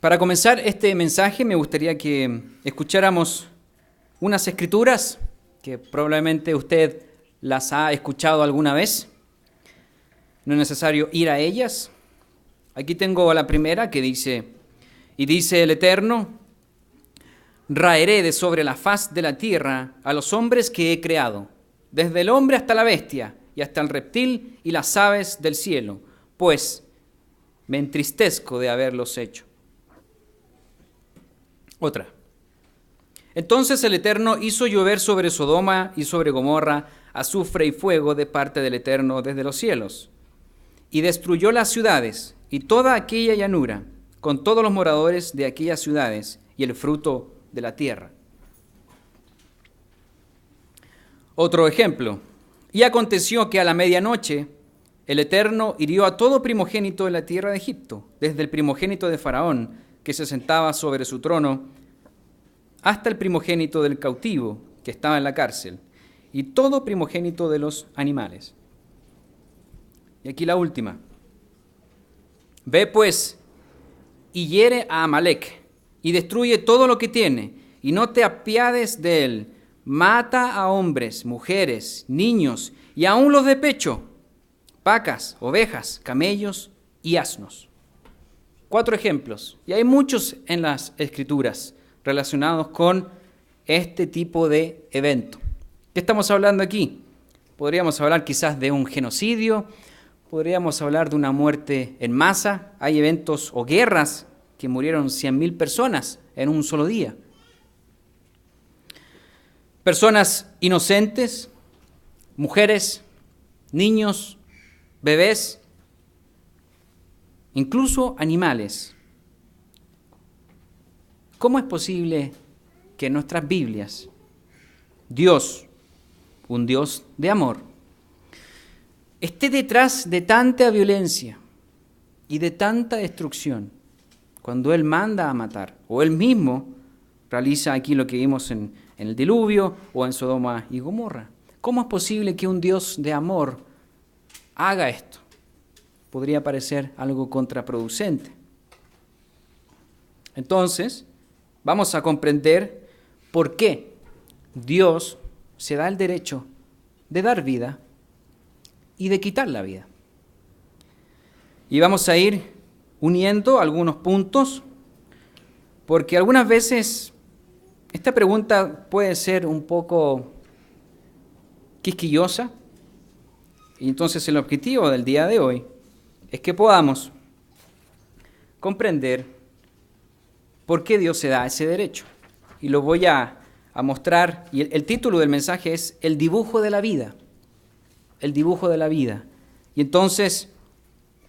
Para comenzar este mensaje me gustaría que escucháramos unas escrituras que probablemente usted las ha escuchado alguna vez. No es necesario ir a ellas. Aquí tengo la primera que dice, y dice el Eterno, raeré de sobre la faz de la tierra a los hombres que he creado, desde el hombre hasta la bestia y hasta el reptil y las aves del cielo, pues me entristezco de haberlos hecho. Otra. Entonces el Eterno hizo llover sobre Sodoma y sobre Gomorra azufre y fuego de parte del Eterno desde los cielos, y destruyó las ciudades y toda aquella llanura, con todos los moradores de aquellas ciudades y el fruto de la tierra. Otro ejemplo. Y aconteció que a la medianoche el Eterno hirió a todo primogénito de la tierra de Egipto, desde el primogénito de Faraón, que se sentaba sobre su trono, hasta el primogénito del cautivo que estaba en la cárcel, y todo primogénito de los animales. Y aquí la última. Ve pues y hiere a Amalec, y destruye todo lo que tiene, y no te apiades de él. Mata a hombres, mujeres, niños, y aun los de pecho, vacas, ovejas, camellos y asnos. 4 ejemplos, y hay muchos en las Escrituras relacionados con este tipo de evento. ¿Qué estamos hablando aquí? Podríamos hablar quizás de un genocidio, podríamos hablar de una muerte en masa. Hay eventos o guerras que murieron 100.000 personas en un solo día. Personas inocentes, mujeres, niños, bebés, incluso animales. ¿Cómo es posible que en nuestras Biblias Dios, un Dios de amor, esté detrás de tanta violencia y de tanta destrucción cuando Él manda a matar, o Él mismo realiza aquí lo que vimos en el diluvio o en Sodoma y Gomorra? ¿Cómo es posible que un Dios de amor haga esto? Podría parecer algo contraproducente. Entonces, vamos a comprender por qué Dios se da el derecho de dar vida y de quitar la vida. Y vamos a ir uniendo algunos puntos, porque algunas veces esta pregunta puede ser un poco quisquillosa, y entonces el objetivo del día de hoy es que podamos comprender por qué Dios se da ese derecho. Y lo voy a mostrar, y el título del mensaje es El dibujo de la vida. El dibujo de la vida. Y entonces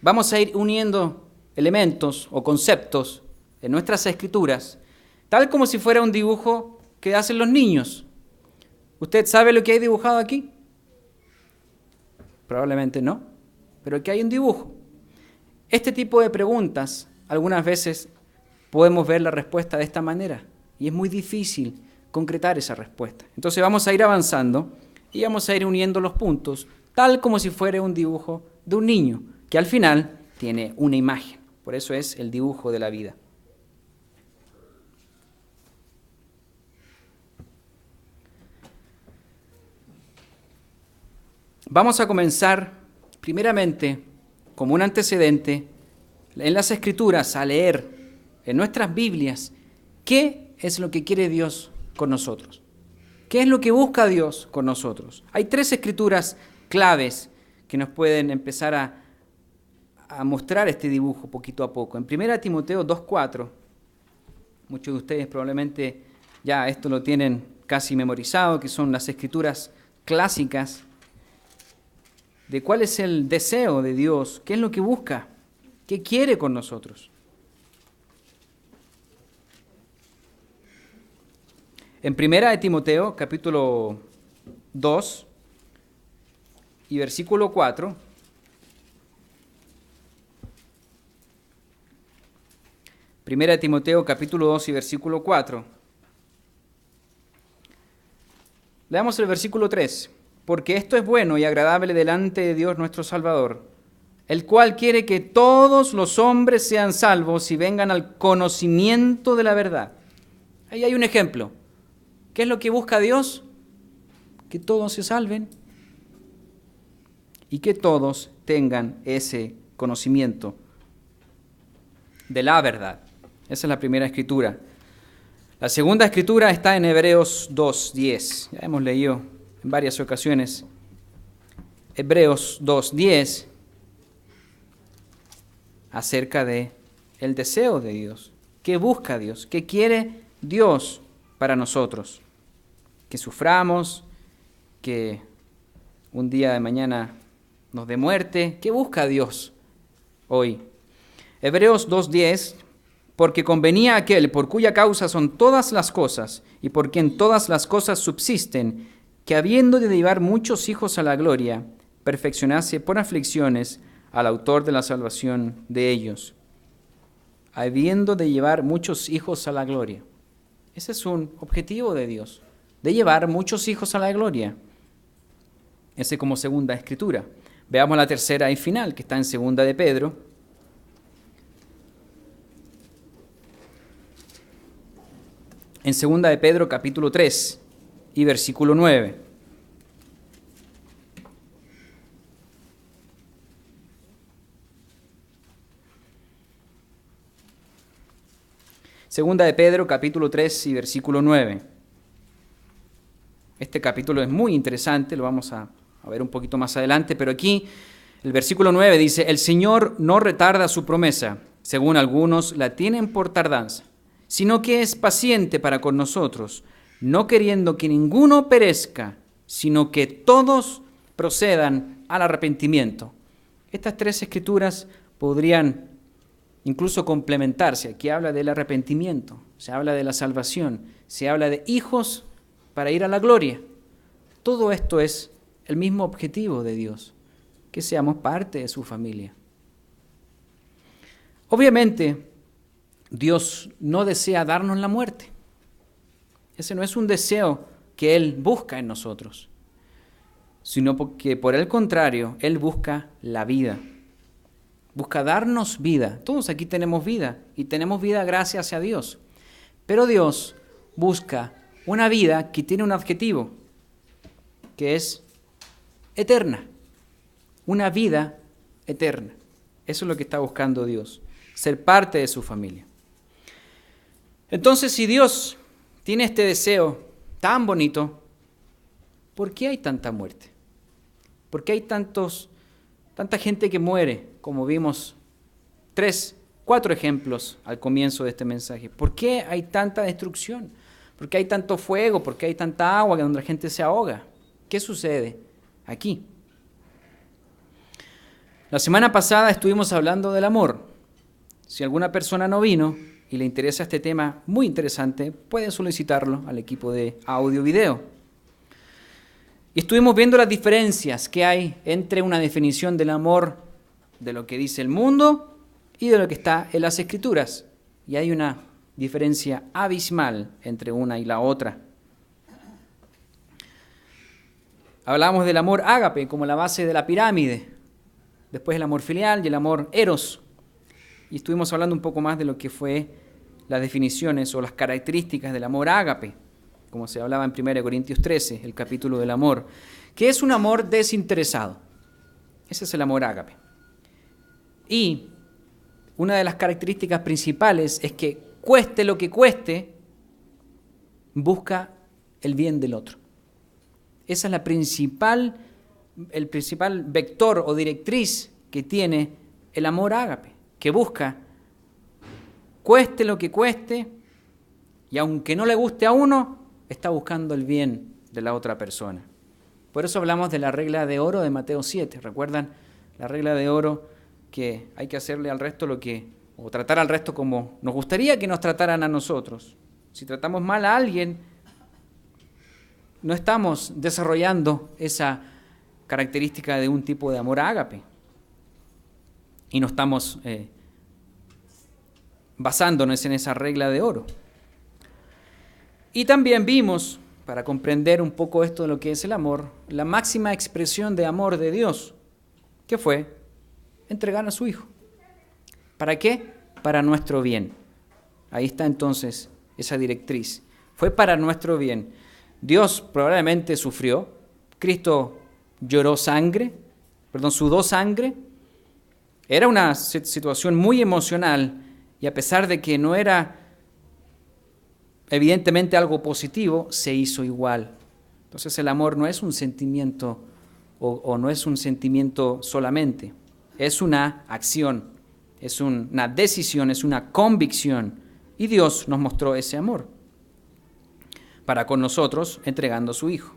vamos a ir uniendo elementos o conceptos en nuestras escrituras, tal como si fuera un dibujo que hacen los niños. ¿Usted sabe lo que hay dibujado aquí? Probablemente no, pero aquí hay un dibujo. Este tipo de preguntas, algunas veces podemos ver la respuesta de esta manera, y es muy difícil concretar esa respuesta. Entonces vamos a ir avanzando y vamos a ir uniendo los puntos, tal como si fuera un dibujo de un niño, que al final tiene una imagen. Por eso es el dibujo de la vida. Vamos a comenzar, primeramente, como un antecedente, en las Escrituras, a leer en nuestras Biblias qué es lo que quiere Dios con nosotros. ¿Qué es lo que busca Dios con nosotros? Hay 3 escrituras claves que nos pueden empezar a mostrar este dibujo poquito a poco. En 1 Timoteo 2:4, muchos de ustedes probablemente ya esto lo tienen casi memorizado, que son las escrituras clásicas de cuál es el deseo de Dios, qué es lo que busca, qué quiere con nosotros. En 1 Timoteo, capítulo 2 y versículo 4, Primera de Timoteo, capítulo 2 y versículo 4. Leamos el versículo 3. Porque esto es bueno y agradable delante de Dios nuestro Salvador, el cual quiere que todos los hombres sean salvos y vengan al conocimiento de la verdad. Ahí hay un ejemplo. ¿Qué es lo que busca Dios? Que todos se salven y que todos tengan ese conocimiento de la verdad. Esa es la primera escritura. La segunda escritura está en Hebreos 2:10. Ya hemos leído en varias ocasiones Hebreos 2:10 acerca de el deseo de Dios. ¿Qué busca Dios? ¿Qué quiere Dios para nosotros? Que suframos, que un día de mañana nos dé muerte. ¿Qué busca Dios hoy? Hebreos 2:10, porque convenía aquel por cuya causa son todas las cosas y por quien todas las cosas subsisten, que habiendo de llevar muchos hijos a la gloria, perfeccionase por aflicciones al autor de la salvación de ellos. Habiendo de llevar muchos hijos a la gloria. Ese es un objetivo de Dios, de llevar muchos hijos a la gloria. Ese como segunda escritura. Veamos la tercera y final, que está en segunda de Pedro. En segunda de Pedro, capítulo 3 y versículo 9. Segunda de Pedro, capítulo 3 y versículo 9. Este capítulo es muy interesante, lo vamos a ver un poquito más adelante, pero aquí el versículo 9 dice: el Señor no retarda su promesa, según algunos la tienen por tardanza, sino que es paciente para con nosotros, no queriendo que ninguno perezca, sino que todos procedan al arrepentimiento. Estas tres escrituras podrían incluso complementarse. Aquí habla del arrepentimiento, se habla de la salvación, se habla de hijos para ir a la gloria. Todo esto es el mismo objetivo de Dios, que seamos parte de su familia. Obviamente, Dios no desea darnos la muerte. Ese no es un deseo que Él busca en nosotros, sino porque por el contrario, Él busca la vida. Busca darnos vida. Todos aquí tenemos vida y tenemos vida gracias a Dios. Pero Dios busca una vida que tiene un adjetivo, que es eterna. Una vida eterna. Eso es lo que está buscando Dios, ser parte de su familia. Entonces, si Dios tiene este deseo tan bonito, ¿por qué hay tanta muerte? ¿Por qué hay tanta gente que muere, como vimos 3, 4 ejemplos al comienzo de este mensaje? ¿Por qué hay tanta destrucción? ¿Por qué hay tanto fuego? ¿Por qué hay tanta agua donde la gente se ahoga? ¿Qué sucede aquí? La semana pasada estuvimos hablando del amor. Si alguna persona no vino y le interesa este tema muy interesante, puede solicitarlo al equipo de audio-video. Y estuvimos viendo las diferencias que hay entre una definición del amor de lo que dice el mundo y de lo que está en las Escrituras. Y hay una diferencia abismal entre una y la otra. Hablamos del amor ágape como la base de la pirámide, después el amor filial y el amor eros. Y estuvimos hablando un poco más de lo que fue las definiciones o las características del amor ágape, como se hablaba en 1 Corintios 13, el capítulo del amor, que es un amor desinteresado. Ese es el amor ágape. Y una de las características principales es que cueste lo que cueste, busca el bien del otro. Esa es el principal vector o directriz que tiene el amor ágape, que busca, cueste lo que cueste, y aunque no le guste a uno, está buscando el bien de la otra persona. Por eso hablamos de la regla de oro de Mateo 7. ¿Recuerdan la regla de oro? Que hay que hacerle al resto o tratar al resto como nos gustaría que nos trataran a nosotros. Si tratamos mal a alguien, no estamos desarrollando esa característica de un tipo de amor ágape. Y no estamos basándonos en esa regla de oro. Y también vimos, para comprender un poco esto de lo que es el amor, la máxima expresión de amor de Dios, que fue entregar a su Hijo. ¿Para qué? Para nuestro bien. Ahí está entonces esa directriz. Fue para nuestro bien. Dios probablemente sufrió. Cristo sudó sangre. Era una situación muy emocional y a pesar de que no era evidentemente algo positivo, se hizo igual. Entonces el amor no es un sentimiento o no es un sentimiento solamente, es una acción, es una decisión, es una convicción y Dios nos mostró ese amor para con nosotros entregando a su Hijo.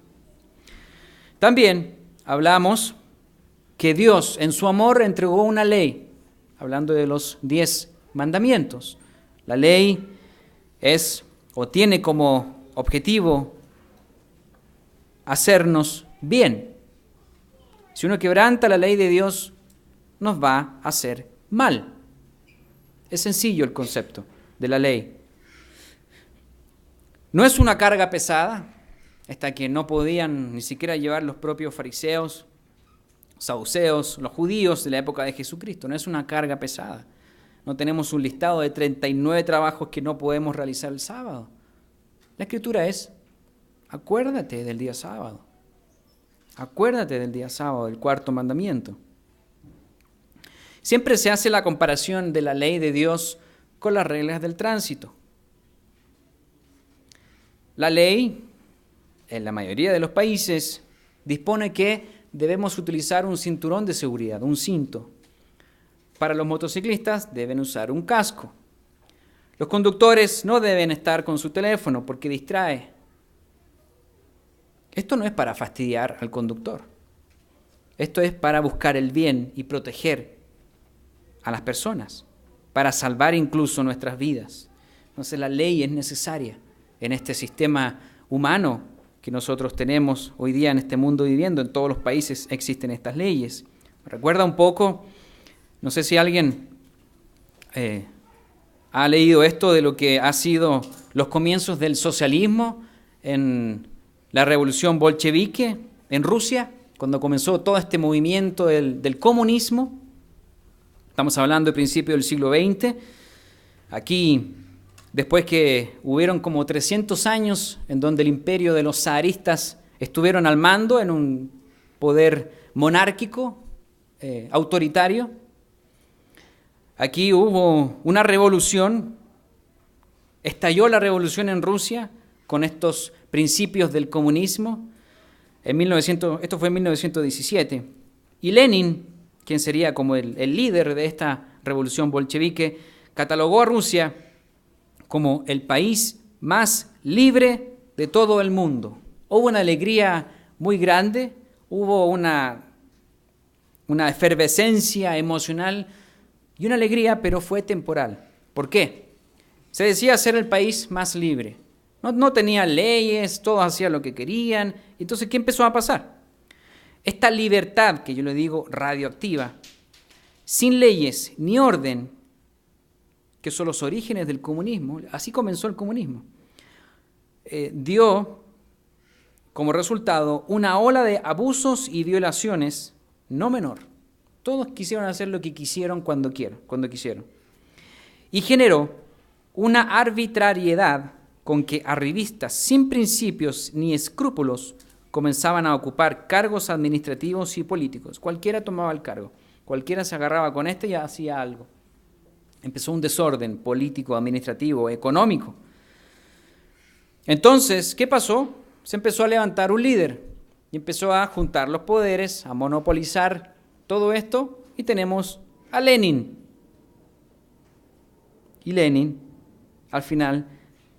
También hablamos que Dios en su amor entregó una ley, hablando de los 10 mandamientos. La ley es o tiene como objetivo hacernos bien. Si uno quebranta la ley de Dios, nos va a hacer mal. Es sencillo el concepto de la ley. No es una carga pesada, esta que no podían ni siquiera llevar los propios fariseos, saduceos, los judíos de la época de Jesucristo. No es una carga pesada. No tenemos un listado de 39 trabajos que no podemos realizar el sábado. La Escritura es, acuérdate del día sábado. Acuérdate del día sábado, del cuarto mandamiento. Siempre se hace la comparación de la ley de Dios con las reglas del tránsito. La ley, en la mayoría de los países, dispone que debemos utilizar un cinturón de seguridad, un cinto. Para los motociclistas deben usar un casco. Los conductores no deben estar con su teléfono porque distrae. Esto no es para fastidiar al conductor. Esto es para buscar el bien y proteger a las personas, para salvar incluso nuestras vidas. Entonces la ley es necesaria en este sistema humano que nosotros tenemos hoy día en este mundo viviendo. En todos los países existen estas leyes. Me recuerda un poco, no sé si alguien ha leído esto de lo que ha sido los comienzos del socialismo en la revolución bolchevique en Rusia, cuando comenzó todo este movimiento del comunismo. Estamos hablando de principios del siglo XX. Aquí, después que hubieron como 300 años en donde el imperio de los zaristas estuvieron al mando en un poder monárquico, autoritario, aquí hubo una revolución, estalló la revolución en Rusia con estos principios del comunismo. Esto fue en 1917. Y Lenin, quien sería como el líder de esta revolución bolchevique, catalogó a Rusia como el país más libre de todo el mundo. Hubo una alegría muy grande, hubo una efervescencia emocional y una alegría, pero fue temporal. ¿Por qué? Se decía ser el país más libre. No tenía leyes, todos hacían lo que querían. Entonces, ¿qué empezó a pasar? Esta libertad, que yo le digo radioactiva, sin leyes ni orden, que son los orígenes del comunismo, así comenzó el comunismo, dio como resultado una ola de abusos y violaciones no menor. Todos quisieron hacer lo que quisieron cuando quisieron. Y generó una arbitrariedad con que arribistas sin principios ni escrúpulos comenzaban a ocupar cargos administrativos y políticos. Cualquiera tomaba el cargo, cualquiera se agarraba con este y hacía algo. Empezó un desorden político, administrativo, económico. Entonces, ¿qué pasó? Se empezó a levantar un líder y empezó a juntar los poderes, a monopolizar todo esto y tenemos a Lenin. Y Lenin, al final,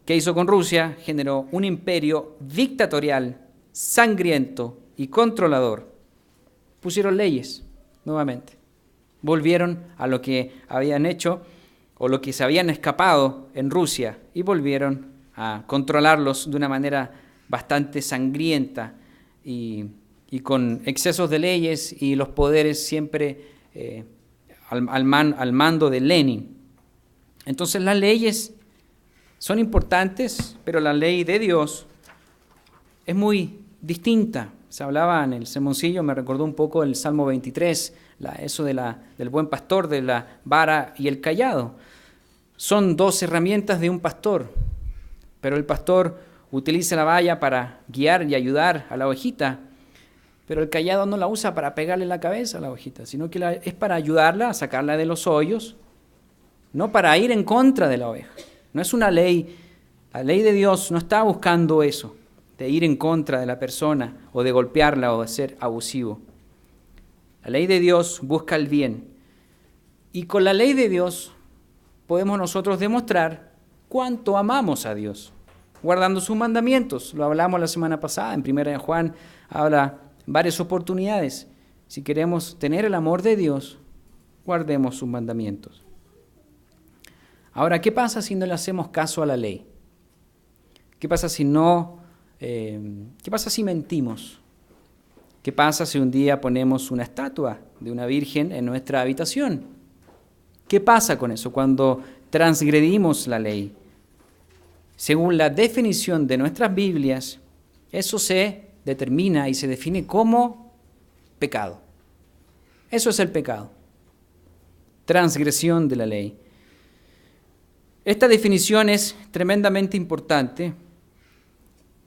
¿qué hizo con Rusia? Generó un imperio dictatorial, sangriento y controlador. Pusieron leyes nuevamente. Volvieron a lo que habían hecho o lo que se habían escapado en Rusia y volvieron a controlarlos de una manera bastante sangrienta y con excesos de leyes y los poderes siempre al mando de Lenin. Entonces las leyes son importantes, pero la ley de Dios es muy distinta. Se hablaba en el sermoncillo, me recordó un poco el Salmo 23, eso del buen pastor, de la vara y el cayado. Son dos herramientas de un pastor, pero el pastor utiliza la valla para guiar y ayudar a la ovejita, pero el cayado no la usa para pegarle la cabeza a la ovejita, sino que es para ayudarla a sacarla de los hoyos, no para ir en contra de la oveja. No es una ley, la ley de Dios no está buscando eso, de ir en contra de la persona o de golpearla o de ser abusivo. La ley de Dios busca el bien. Y con la ley de Dios podemos nosotros demostrar cuánto amamos a Dios, guardando sus mandamientos. Lo hablamos la semana pasada, en 1 Juan habla varias oportunidades. Si queremos tener el amor de Dios, guardemos sus mandamientos. Ahora, ¿qué pasa si no le hacemos caso a la ley? ¿Qué pasa si ¿qué pasa si mentimos? ¿Qué pasa si un día ponemos una estatua de una virgen en nuestra habitación? ¿Qué pasa con eso cuando transgredimos la ley? Según la definición de nuestras Biblias, eso se determina y se define como pecado. Eso es el pecado. Transgresión de la ley. Esta definición es tremendamente importante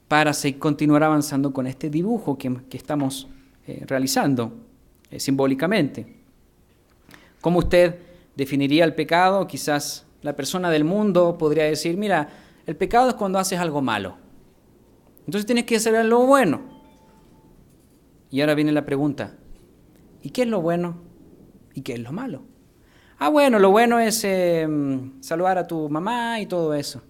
para continuar avanzando con este dibujo que estamos realizando simbólicamente. ¿Cómo usted definiría el pecado? Quizás la persona del mundo podría decir, mira, el pecado es cuando haces algo malo. Entonces tienes que hacer algo bueno. Y ahora viene la pregunta, ¿y qué es lo bueno y qué es lo malo? Ah, bueno, lo bueno es saludar a tu mamá y todo eso.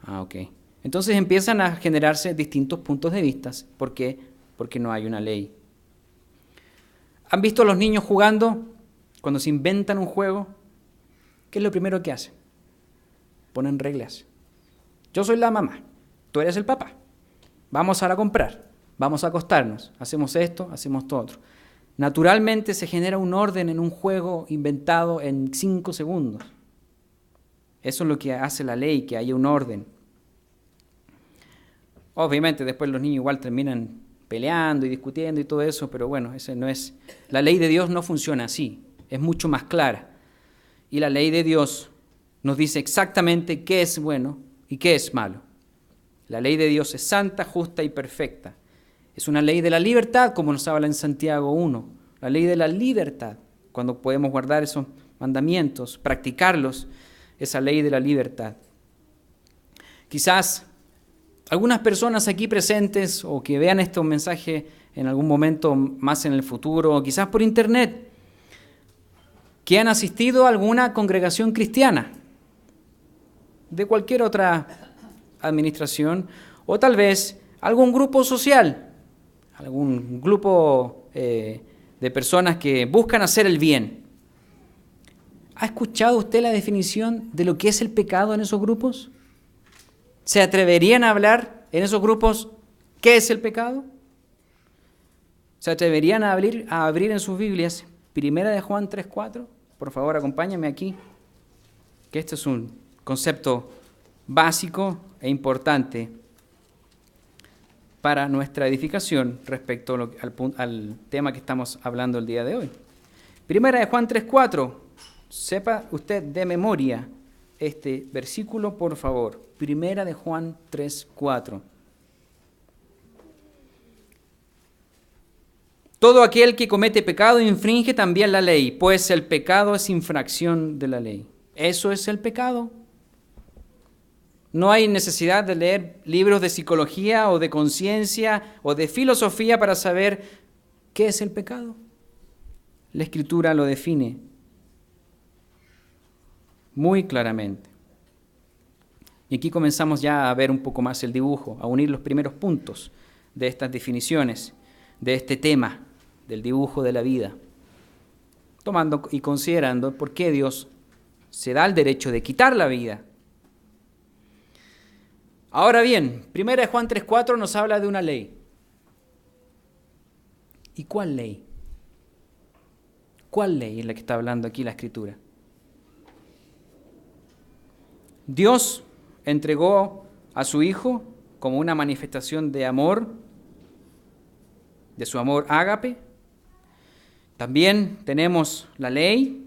Ah, ok. Entonces empiezan a generarse distintos puntos de vista. ¿Por qué? Porque no hay una ley. ¿Han visto a los niños jugando? Cuando se inventan un juego, ¿qué es lo primero que hacen? Ponen reglas. Yo soy la mamá, tú eres el papá. Vamos a comprar, vamos a acostarnos, hacemos esto, hacemos todo otro. Naturalmente se genera un orden en un juego inventado en 5 segundos. Eso es lo que hace la ley, que haya un orden. Obviamente después los niños igual terminan peleando y discutiendo y todo eso, pero bueno, ese no es. La ley de Dios no funciona así, es mucho más clara. Y la ley de Dios nos dice exactamente qué es bueno y qué es malo. La ley de Dios es santa, justa y perfecta. Es una ley de la libertad, como nos habla en Santiago 1. La ley de la libertad, cuando podemos guardar esos mandamientos, practicarlos, esa ley de la libertad. Quizás algunas personas aquí presentes o que vean este mensaje en algún momento más en el futuro, o quizás por internet, que han asistido a alguna congregación cristiana, de cualquier otra administración, o tal vez algún grupo social, algún grupo de personas que buscan hacer el bien. ¿Ha escuchado usted la definición de lo que es el pecado en esos grupos? ¿Se atreverían a hablar en esos grupos qué es el pecado? ¿Se atreverían a abrir en sus Biblias 1 Juan 3:4? Por favor, acompáñame aquí, que este es un concepto básico e importante para nuestra edificación respecto al tema que estamos hablando el día de hoy. 1 Juan 3:4, sepa usted de memoria este versículo, por favor. 1 Juan 3:4. Todo aquel que comete pecado infringe también la ley, pues el pecado es infracción de la ley. ¿Eso es el pecado? No hay necesidad de leer libros de psicología o de conciencia o de filosofía para saber qué es el pecado. La Escritura lo define muy claramente. Y aquí comenzamos ya a ver un poco más el dibujo, a unir los primeros puntos de estas definiciones, de este tema, del dibujo de la vida, tomando y considerando por qué Dios se da el derecho de quitar la vida. Ahora bien, 1 Juan 3:4 nos habla de una ley. ¿Y cuál ley? ¿Cuál ley es la que está hablando aquí la Escritura? Dios entregó a su Hijo como una manifestación de amor de su amor ágape. También tenemos la ley,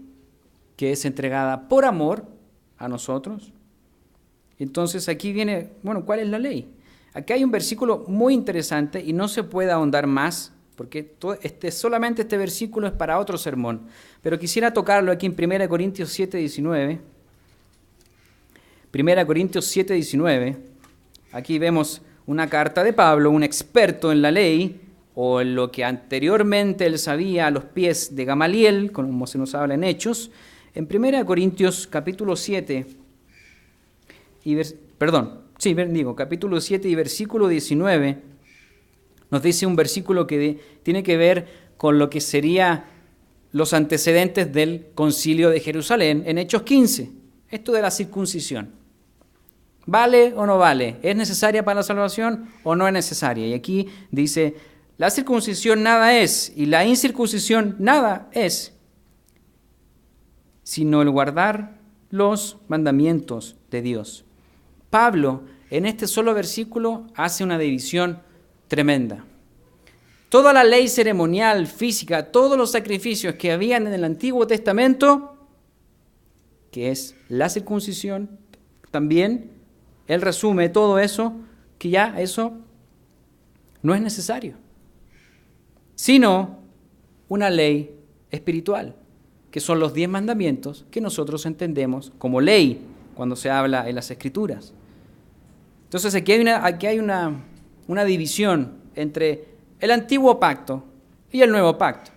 que es entregada por amor a nosotros. Entonces aquí viene, bueno, ¿cuál es la ley? Aquí hay un versículo muy interesante y no se puede ahondar más, porque solamente este versículo es para otro sermón. Pero quisiera tocarlo aquí en 1 Corintios 7:19. 1 Corintios 7:19. Aquí vemos una carta de Pablo, un experto en la ley, o en lo que anteriormente él sabía a los pies de Gamaliel, como se nos habla en Hechos. En 1 Corintios capítulo 7, capítulo 7 y versículo 19, nos dice un versículo que tiene que ver con lo que sería los antecedentes del concilio de Jerusalén en Hechos 15, esto de la circuncisión. ¿Vale o no vale? ¿Es necesaria para la salvación o no es necesaria? Y aquí dice, la circuncisión nada es y la incircuncisión nada es, sino el guardar los mandamientos de Dios. Pablo, en este solo versículo, hace una división tremenda. Toda la ley ceremonial, física, todos los sacrificios que habían en el Antiguo Testamento, que es la circuncisión, también él resume todo eso, que ya eso no es necesario, sino una ley espiritual, que son los 10 mandamientos que nosotros entendemos como ley cuando se habla en las Escrituras. Entonces aquí hay una división entre el antiguo pacto y el nuevo pacto.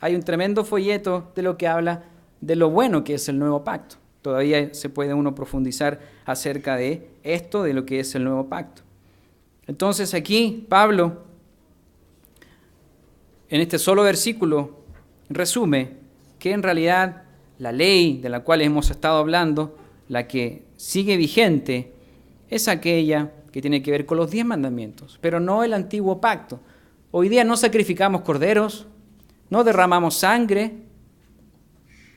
Hay un tremendo folleto de lo que habla de lo bueno que es el nuevo pacto. Todavía se puede uno profundizar acerca de esto, de lo que es el nuevo pacto. Entonces aquí Pablo, en este solo versículo, resume que en realidad la ley de la cual hemos estado hablando, la que sigue vigente, es aquella que tiene que ver con los 10 mandamientos, pero no el antiguo pacto. Hoy día no sacrificamos corderos, no derramamos sangre.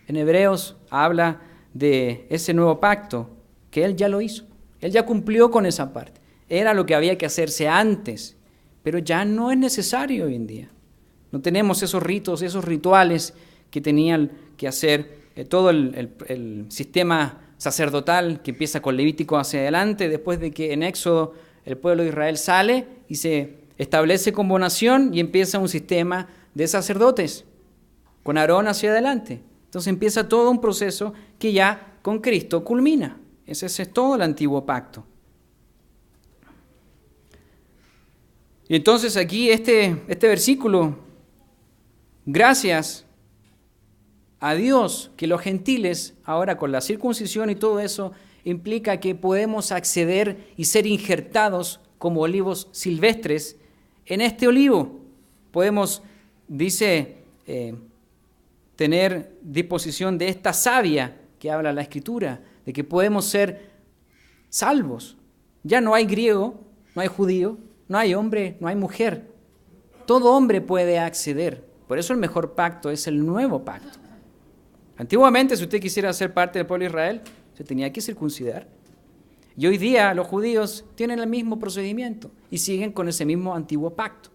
En Hebreos habla de ese nuevo pacto, que él ya lo hizo. Él ya cumplió con esa parte. Era lo que había que hacerse antes, pero ya no es necesario hoy en día. No tenemos esos ritos, esos rituales que tenían que hacer todo el sistema sacerdotal que empieza con Levítico hacia adelante, después de que en Éxodo el pueblo de Israel sale y se establece como nación y empieza un sistema de sacerdotes con Aarón hacia adelante. Entonces empieza todo un proceso que ya con Cristo culmina. Ese es todo el antiguo pacto. Y entonces aquí este versículo, gracias a Dios que los gentiles, ahora con la circuncisión y todo eso, implica que podemos acceder y ser injertados como olivos silvestres en este olivo. Podemos, dice, tener disposición de esta savia que habla la Escritura, de que podemos ser salvos. Ya no hay griego, no hay judío, no hay hombre, no hay mujer. Todo hombre puede acceder. Por eso el mejor pacto es el nuevo pacto. Antiguamente, si usted quisiera ser parte del pueblo de Israel, se tenía que circuncidar. Y hoy día los judíos tienen el mismo procedimiento y siguen con ese mismo antiguo pacto.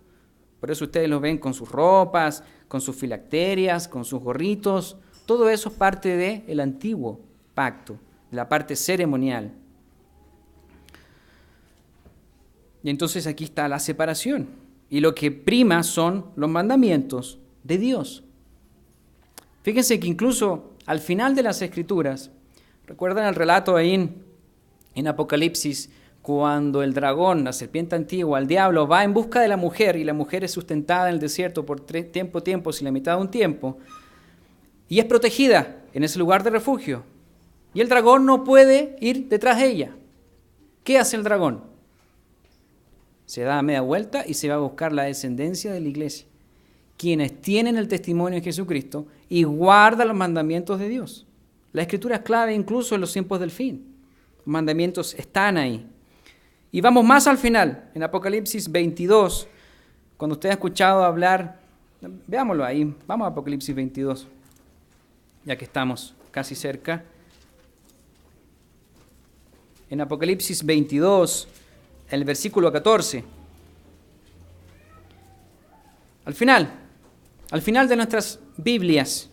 Por eso ustedes los ven con sus ropas, con sus filacterias, con sus gorritos. Todo eso es parte del antiguo pacto, de la parte ceremonial. Y entonces aquí está la separación. Y lo que prima son los mandamientos de Dios. Fíjense que incluso al final de las Escrituras, ¿recuerdan el relato ahí en Apocalipsis, cuando el dragón, la serpiente antigua, el diablo, va en busca de la mujer y la mujer es sustentada en el desierto por tiempos y la mitad de un tiempo, y es protegida en ese lugar de refugio, y el dragón no puede ir detrás de ella? ¿Qué hace el dragón? Se da media vuelta y se va a buscar la descendencia de la iglesia, quienes tienen el testimonio de Jesucristo y guardan los mandamientos de Dios. La Escritura es clave incluso en los tiempos del fin. Los mandamientos están ahí. Y vamos más al final, en Apocalipsis 22, cuando usted ha escuchado hablar, veámoslo ahí, vamos a Apocalipsis 22, ya que estamos casi cerca. En Apocalipsis 22, el versículo 14. Al final de nuestras Biblias,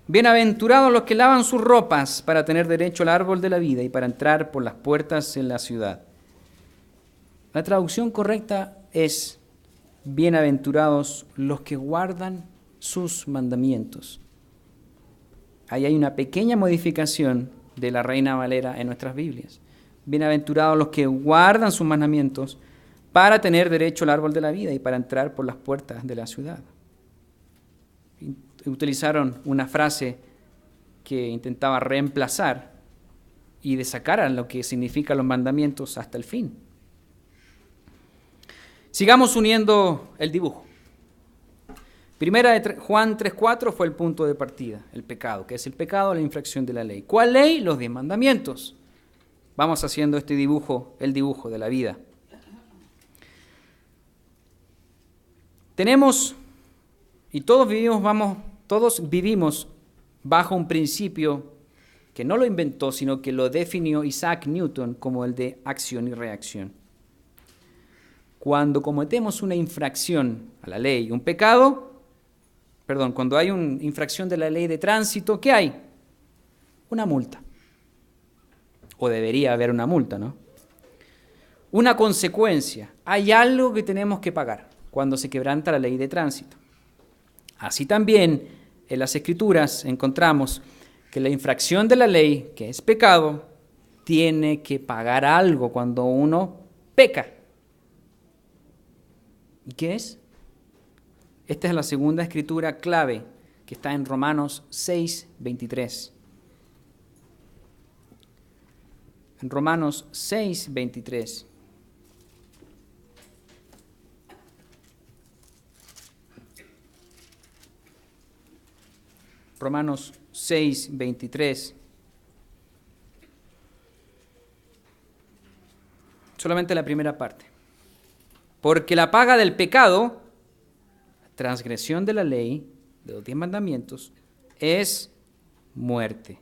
bienaventurados los que lavan sus ropas para tener derecho al árbol de la vida y para entrar por las puertas en la ciudad. La traducción correcta es: bienaventurados los que guardan sus mandamientos. Ahí hay una pequeña modificación de la Reina Valera en nuestras Biblias. Bienaventurados los que guardan sus mandamientos para tener derecho al árbol de la vida y para entrar por las puertas de la ciudad. Utilizaron una frase que intentaba reemplazar y de sacar a lo que significan los mandamientos hasta el fin. Sigamos uniendo el dibujo. Primera de Juan 3:4 fue el punto de partida, el pecado. ¿Qué es el pecado? La infracción de la ley. ¿Cuál ley? Los 10 mandamientos. Vamos haciendo este dibujo, el dibujo de la vida. Tenemos, y todos vivimos bajo un principio que no lo inventó, sino que lo definió Isaac Newton como el de acción y reacción. Cuando cometemos una infracción a la ley, cuando hay una infracción de la ley de tránsito, ¿qué hay? Una multa. O debería haber una multa, ¿no? Una consecuencia. Hay algo que tenemos que pagar cuando se quebranta la ley de tránsito. Así también en las Escrituras encontramos que la infracción de la ley, que es pecado, tiene que pagar algo cuando uno peca. ¿Y qué es? Esta es la segunda escritura clave que está en Romanos 6:23. En Romanos 6:23. Romanos 6:23. Solamente la primera parte. Porque la paga del pecado, transgresión de la ley, de los 10 mandamientos, es muerte.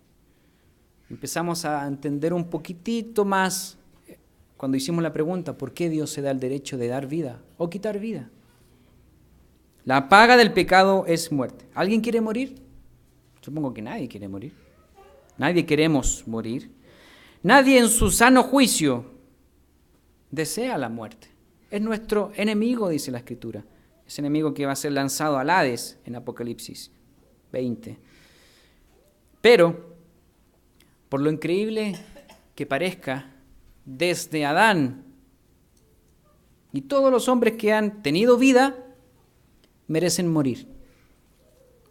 Empezamos a entender un poquitito más cuando hicimos la pregunta, ¿por qué Dios se da el derecho de dar vida o quitar vida? La paga del pecado es muerte. ¿Alguien quiere morir? Supongo que nadie quiere morir. Nadie queremos morir. Nadie en su sano juicio desea la muerte. Es nuestro enemigo, dice la Escritura. Ese enemigo que va a ser lanzado al Hades en Apocalipsis 20. Pero, por lo increíble que parezca, desde Adán y todos los hombres que han tenido vida merecen morir.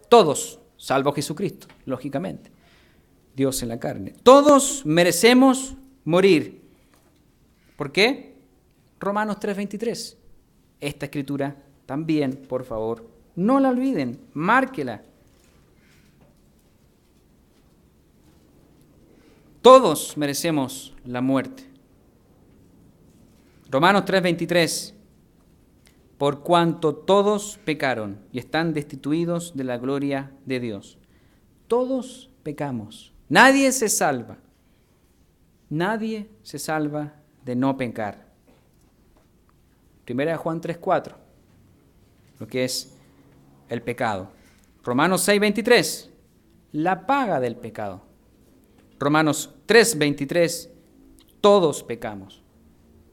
Todos, salvo Jesucristo, lógicamente, Dios en la carne. Todos merecemos morir. ¿Por qué? Romanos 3:23. Esta escritura también, por favor, no la olviden, márquela. Todos merecemos la muerte. Romanos 3:23. Por cuanto todos pecaron y están destituidos de la gloria de Dios. Todos pecamos. Nadie se salva. Nadie se salva de no pecar. Primera de Juan 3:4. Lo que es el pecado. Romanos 6:23. La paga del pecado. Romanos 3:23. Todos pecamos.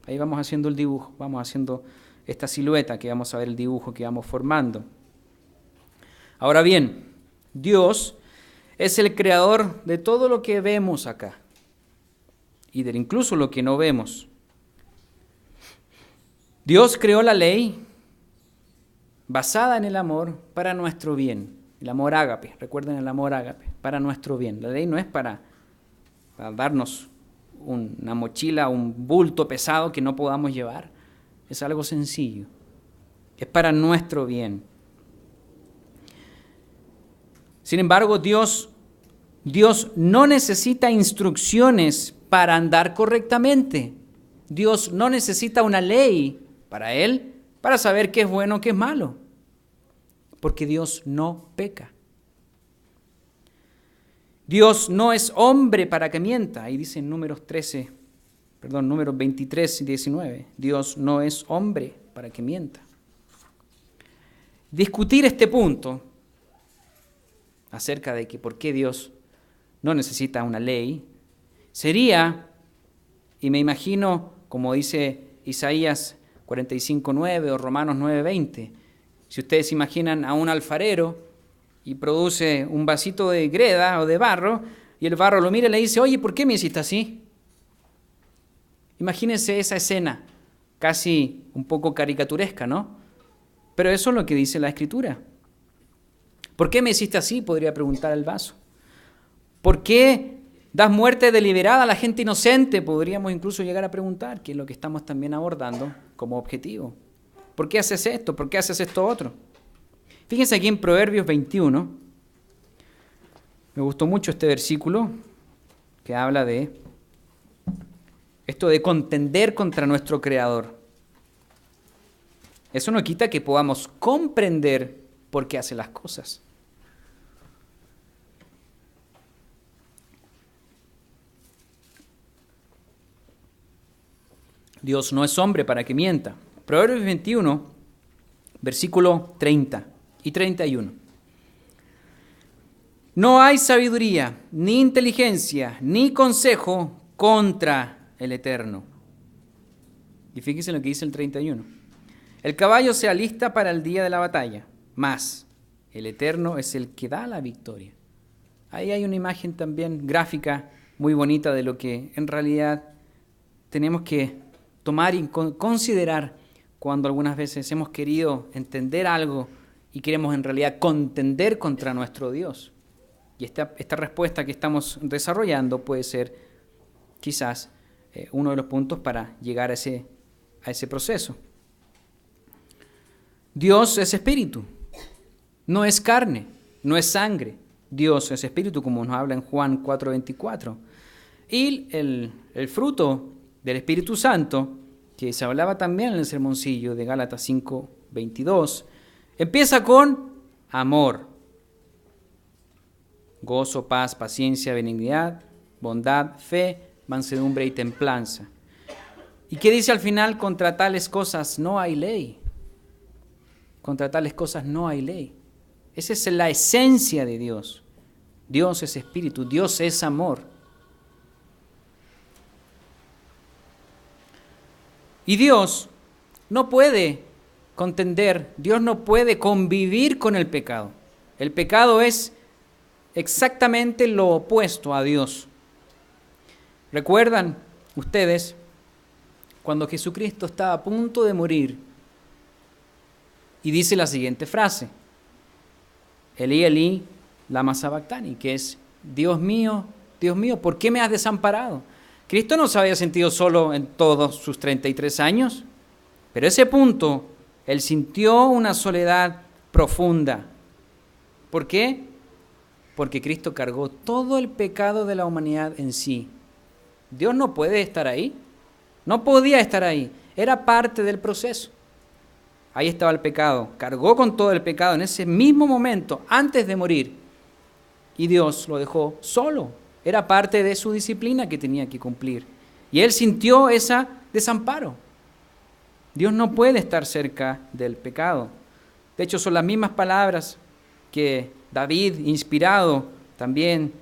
Ahí vamos haciendo el dibujo, vamos haciendo esta silueta que vamos a ver, el dibujo que vamos formando. Ahora bien, Dios es el creador de todo lo que vemos acá y de incluso lo que no vemos. Dios creó la ley basada en el amor para nuestro bien, el amor ágape, recuerden el amor ágape, para nuestro bien. La ley no es para darnos una mochila, un bulto pesado que no podamos llevar. Es algo sencillo. Es para nuestro bien. Sin embargo, Dios no necesita instrucciones para andar correctamente. Dios no necesita una ley para Él, para saber qué es bueno, qué es malo. Porque Dios no peca. Dios no es hombre para que mienta. Ahí dice en números 23 y 19. Dios no es hombre para que mienta. discutir este punto acerca de que por qué Dios no necesita una ley, sería, y me imagino, como dice Isaías 45:9 o Romanos 9:20, si ustedes imaginan a un alfarero y produce un vasito de greda o de barro, y el barro lo mira y le dice, oye, ¿por qué me hiciste así? Imagínense esa escena, casi un poco caricaturesca, ¿no? Pero eso es lo que dice la Escritura. ¿Por qué me hiciste así?, podría preguntar el vaso. ¿Por qué das muerte deliberada a la gente inocente?, podríamos incluso llegar a preguntar, que es lo que estamos también abordando como objetivo. ¿Por qué haces esto? ¿Por qué haces esto otro? Fíjense aquí en Proverbios 21. Me gustó mucho este versículo que habla de esto de contender contra nuestro Creador. Eso no quita que podamos comprender por qué hace las cosas. Dios no es hombre para que mienta. Proverbios 21, versículo 30 y 31. No hay sabiduría, ni inteligencia, ni consejo contra el Eterno. Y fíjense lo que dice el 31. El caballo se alista para el día de la batalla, mas el Eterno es el que da la victoria. Ahí hay una imagen también gráfica muy bonita de lo que en realidad tenemos que tomar y considerar cuando algunas veces hemos querido entender algo y queremos en realidad contender contra nuestro Dios. Y esta respuesta que estamos desarrollando puede ser quizás uno de los puntos para llegar a ese proceso. Dios es espíritu, no es carne, no es sangre. Dios es espíritu, como nos habla en Juan 4:24. Y el fruto del Espíritu Santo, que se hablaba también en el sermoncillo de Gálatas 5:22, empieza con amor, gozo, paz, paciencia, benignidad, bondad, fe, mansedumbre y templanza. ¿Y qué dice al final? Contra tales cosas no hay ley. Contra tales cosas no hay ley. Esa es la esencia de Dios. Dios es espíritu, Dios es amor. Y Dios no puede contender, Dios no puede convivir con el pecado. El pecado es exactamente lo opuesto a Dios. ¿Recuerdan ustedes cuando Jesucristo estaba a punto de morir y dice la siguiente frase? Elí, Elí, lama sabactani, que es, Dios mío, ¿por qué me has desamparado? Cristo no se había sentido solo en todos sus 33 años, pero ese punto, él sintió una soledad profunda. ¿Por qué? Porque Cristo cargó todo el pecado de la humanidad en sí. Dios no puede estar ahí, no podía estar ahí, era parte del proceso. Ahí estaba el pecado, cargó con todo el pecado en ese mismo momento, antes de morir, y Dios lo dejó solo. Era parte de su disciplina que tenía que cumplir. Y él sintió ese desamparo. Dios no puede estar cerca del pecado. De hecho, son las mismas palabras que David, inspirado también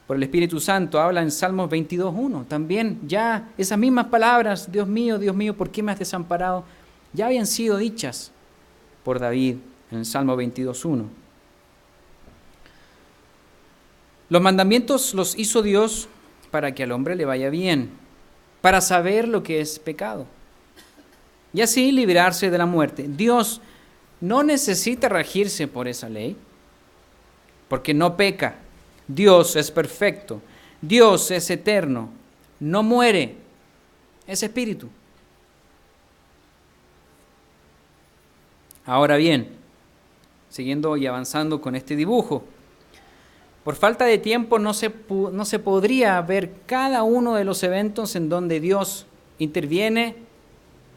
por el Espíritu Santo, habla en Salmos 22:1. También ya esas mismas palabras, Dios mío, ¿por qué me has desamparado?, ya habían sido dichas por David en el Salmo 22:1. Los mandamientos los hizo Dios para que al hombre le vaya bien, para saber lo que es pecado y así librarse de la muerte. Dios no necesita regirse por esa ley, porque no peca. Dios es perfecto, Dios es eterno, no muere, es espíritu. Ahora bien, siguiendo y avanzando con este dibujo, por falta de tiempo no se podría ver cada uno de los eventos en donde Dios interviene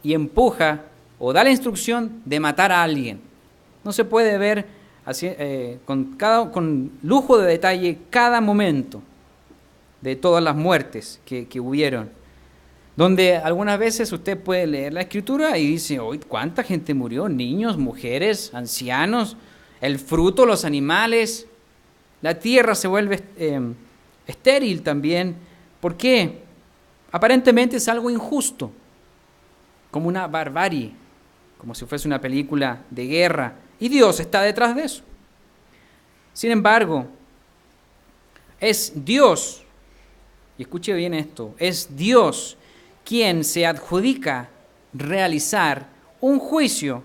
y empuja o da la instrucción de matar a alguien. No se puede ver así, con lujo de detalle cada momento de todas las muertes que hubieron. donde algunas veces usted puede leer la Escritura y dice, hoy ¿cuánta gente murió? Niños, mujeres, ancianos, el fruto, los animales, la tierra se vuelve estéril también. ¿Por qué? Aparentemente es algo injusto, como una barbarie, como si fuese una película de guerra, y Dios está detrás de eso. Sin embargo, es Dios, y escuche bien esto, es Dios quien se adjudica realizar un juicio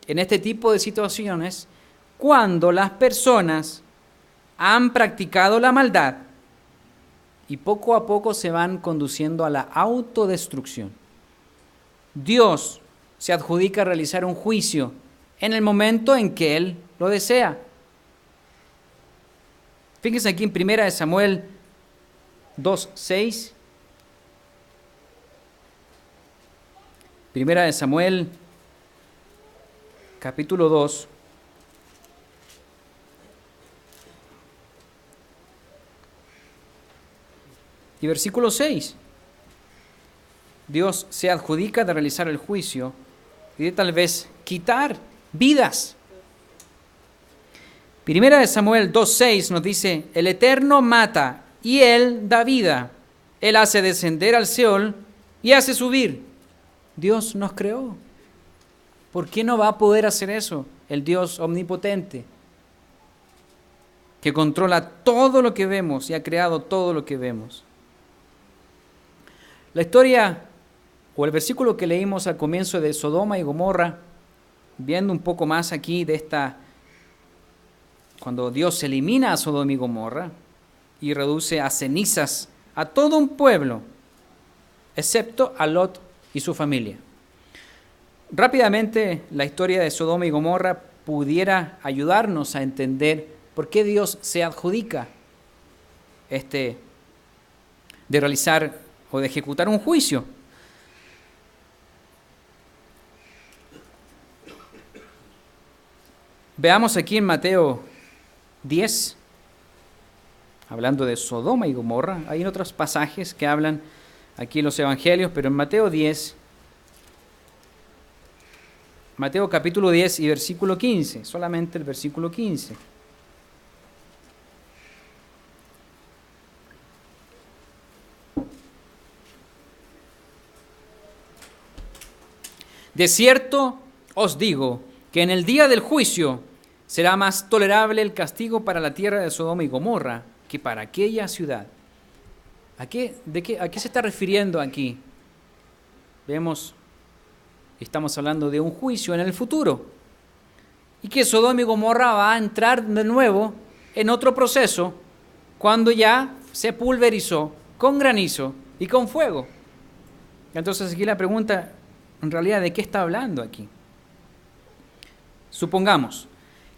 en este tipo de situaciones cuando las personas han practicado la maldad y poco a poco se van conduciendo a la autodestrucción. Dios se adjudica realizar un juicio en el momento en que Él lo desea. Fíjense aquí en 1 Samuel 2:6. 1 Samuel, capítulo 2. Y versículo 6. Dios se adjudica de realizar el juicio y de tal vez quitar vidas. 1 Samuel 2:6 nos dice, el Eterno mata y Él da vida. Él hace descender al Seol y hace subir. Dios nos creó. ¿Por qué no va a poder hacer eso el Dios omnipotente, que controla todo lo que vemos y ha creado todo lo que vemos? La historia o el versículo que leímos al comienzo de Sodoma y Gomorra, viendo un poco más aquí de cuando Dios elimina a Sodoma y Gomorra y reduce a cenizas a todo un pueblo, excepto a Lot y su familia. Rápidamente, la historia de Sodoma y Gomorra pudiera ayudarnos a entender por qué Dios se adjudica de realizar o de ejecutar un juicio. Veamos aquí en Mateo 10, hablando de Sodoma y Gomorra. Hay otros pasajes que hablan aquí en los evangelios, pero en Mateo 10, Mateo capítulo 10 y versículo 15, solamente el versículo 15. De cierto os digo que en el día del juicio será más tolerable el castigo para la tierra de Sodoma y Gomorra que para aquella ciudad. ¿A qué se está refiriendo aquí? Vemos, estamos hablando de un juicio en el futuro y que Sodoma y Gomorra va a entrar de nuevo en otro proceso cuando ya se pulverizó con granizo y con fuego. Entonces aquí la pregunta, en realidad, ¿de qué está hablando aquí? Supongamos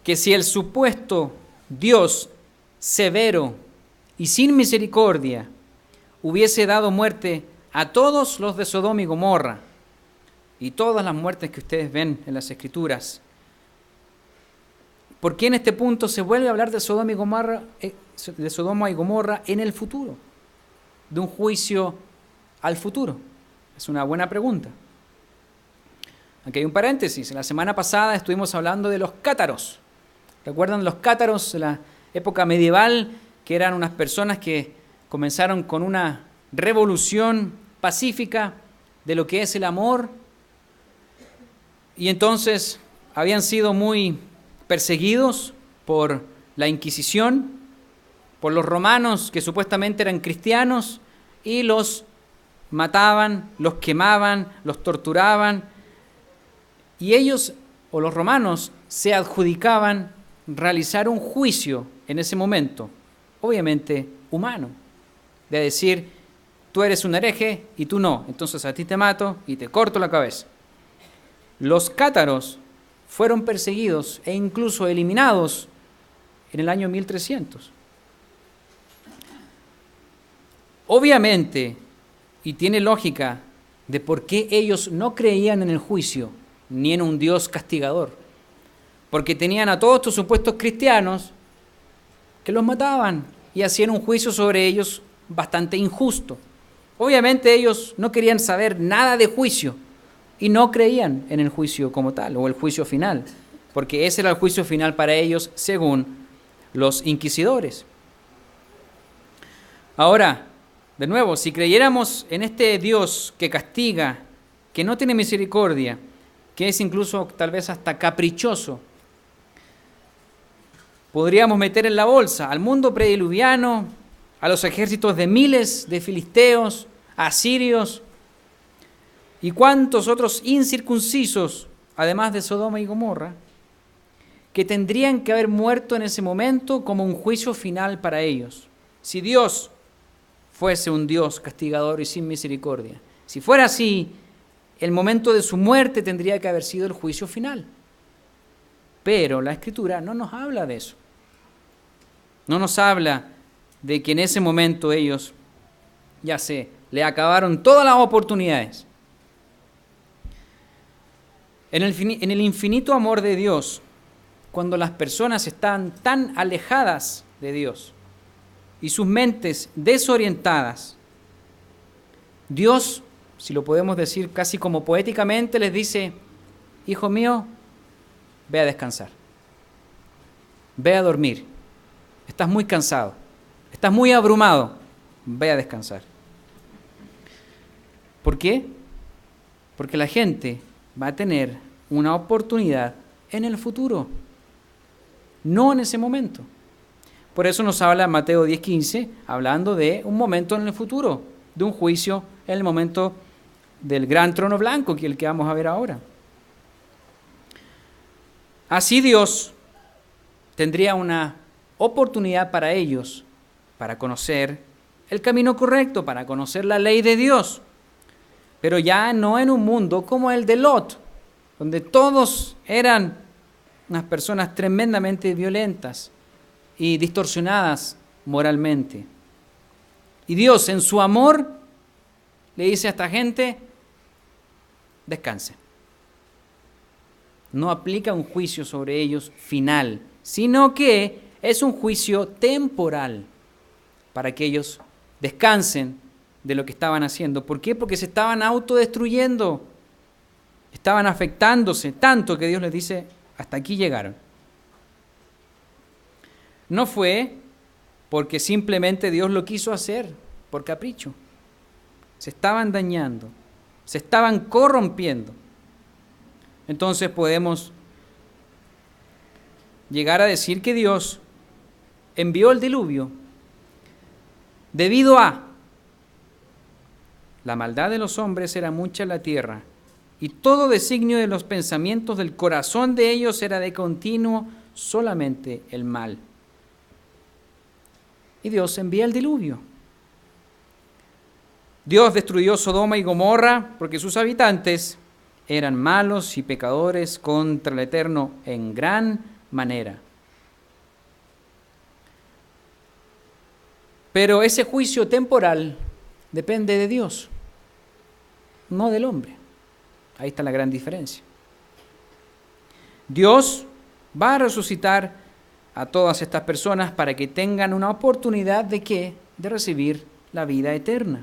que si el supuesto Dios severo y sin misericordia hubiese dado muerte a todos los de Sodoma y Gomorra y todas las muertes que ustedes ven en las Escrituras, ¿por qué en este punto se vuelve a hablar de Sodoma y Gomorra en el futuro? De un juicio al futuro. Es una buena pregunta. Aquí hay un paréntesis. La semana pasada estuvimos hablando de los cátaros. ¿Recuerdan los cátaros de la época medieval? Que eran unas personas que comenzaron con una revolución pacífica de lo que es el amor. Y entonces habían sido muy perseguidos por la Inquisición, por los romanos que supuestamente eran cristianos, y los mataban, los quemaban, los torturaban. Y ellos, o los romanos, se adjudicaban realizar un juicio en ese momento, obviamente humano, de decir, tú eres un hereje y tú no, entonces a ti te mato y te corto la cabeza. Los cátaros fueron perseguidos e incluso eliminados en el año 1300. Obviamente, y tiene lógica, de por qué ellos no creían en el juicio ni en un Dios castigador, porque tenían a todos estos supuestos cristianos que los mataban y hacían un juicio sobre ellos bastante injusto. Obviamente ellos no querían saber nada de juicio y no creían en el juicio como tal o el juicio final, porque ese era el juicio final para ellos según los inquisidores. Ahora, de nuevo, si creyéramos en este Dios que castiga, que no tiene misericordia, que es incluso tal vez hasta caprichoso, podríamos meter en la bolsa al mundo prediluviano, a los ejércitos de miles de filisteos, asirios y cuantos otros incircuncisos, además de Sodoma y Gomorra, que tendrían que haber muerto en ese momento como un juicio final para ellos. Si Dios fuese un Dios castigador y sin misericordia, si fuera así, el momento de su muerte tendría que haber sido el juicio final. Pero la Escritura no nos habla de eso. No nos habla de que en ese momento ellos, le acabaron todas las oportunidades. En el infinito amor de Dios, cuando las personas están tan alejadas de Dios y sus mentes desorientadas, Dios, si lo podemos decir casi como poéticamente, les dice: hijo mío, ve a descansar, ve a dormir, estás muy cansado, estás muy abrumado, ve a descansar. ¿Por qué? Porque la gente va a tener una oportunidad en el futuro, no en ese momento. Por eso nos habla Mateo 10:15, hablando de un momento en el futuro, de un juicio en el momento del gran trono blanco, que es el que vamos a ver ahora. Así Dios tendría una oportunidad para ellos, para conocer el camino correcto, para conocer la ley de Dios, pero ya no en un mundo como el de Lot, donde todos eran unas personas tremendamente violentas y distorsionadas moralmente. Y Dios, en su amor, le dice a esta gente: descansen. No aplica un juicio sobre ellos final, sino que es un juicio temporal para que ellos descansen de lo que estaban haciendo. ¿Por qué? Porque se estaban autodestruyendo, estaban afectándose tanto que Dios les dice: hasta aquí llegaron. No fue porque simplemente Dios lo quiso hacer por capricho. Se estaban dañando, se estaban corrompiendo. Entonces podemos llegar a decir que Dios envió el diluvio debido a la maldad de los hombres era mucha en la tierra, y todo designio de los pensamientos del corazón de ellos era de continuo solamente el mal. Y Dios envía el diluvio. Dios destruyó Sodoma y Gomorra porque sus habitantes eran malos y pecadores contra el Eterno en gran manera. Pero ese juicio temporal depende de Dios, no del hombre. Ahí está la gran diferencia. Dios va a resucitar a todas estas personas para que tengan una oportunidad ¿de qué? De recibir la vida eterna.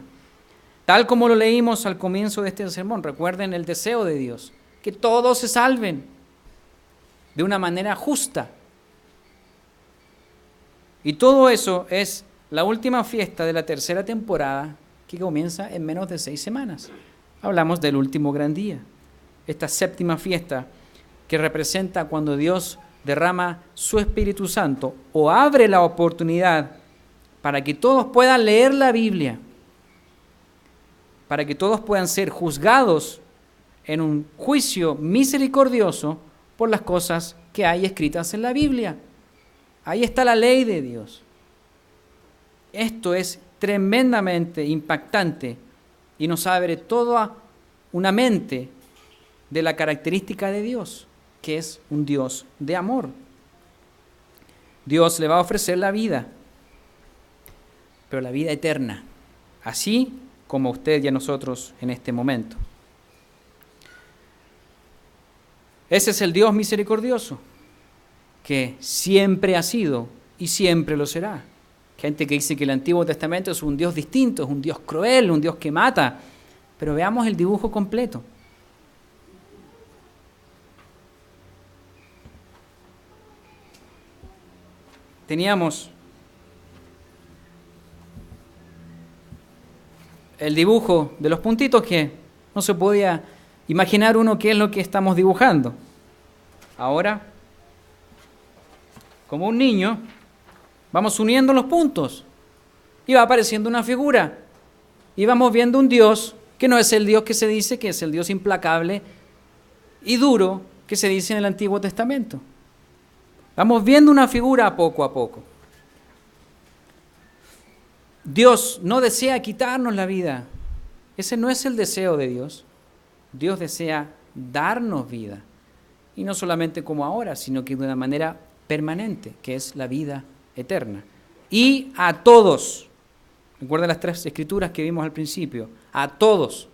Tal como lo leímos al comienzo de este sermón. Recuerden el deseo de Dios, que todos se salven de una manera justa. Y todo eso es la última fiesta de la tercera temporada, que comienza en menos de 6 semanas. Hablamos del último gran día, esta séptima fiesta que representa cuando Dios derrama su Espíritu Santo o abre la oportunidad para que todos puedan leer la Biblia, para que todos puedan ser juzgados en un juicio misericordioso por las cosas que hay escritas en la Biblia. Ahí está la ley de Dios. Esto es tremendamente impactante y nos abre toda una mente de la característica de Dios, que es un Dios de amor. Dios le va a ofrecer la vida, pero la vida eterna, así como a usted y a nosotros en este momento. Ese es el Dios misericordioso, que siempre ha sido y siempre lo será. Gente que dice que el Antiguo Testamento es un Dios distinto, es un Dios cruel, un Dios que mata. Pero veamos el dibujo completo. Teníamos el dibujo de los puntitos que no se podía imaginar uno qué es lo que estamos dibujando. Ahora, como un niño, vamos uniendo los puntos y va apareciendo una figura y vamos viendo un Dios que no es el Dios que se dice que es el Dios implacable y duro que se dice en el Antiguo Testamento. Vamos viendo una figura poco a poco. Dios no desea quitarnos la vida. Ese no es el deseo de Dios. Dios desea darnos vida. Y no solamente como ahora, sino que de una manera permanente, que es la vida eterna. Y a todos. Recuerda las 3 escrituras que vimos al principio. A todos.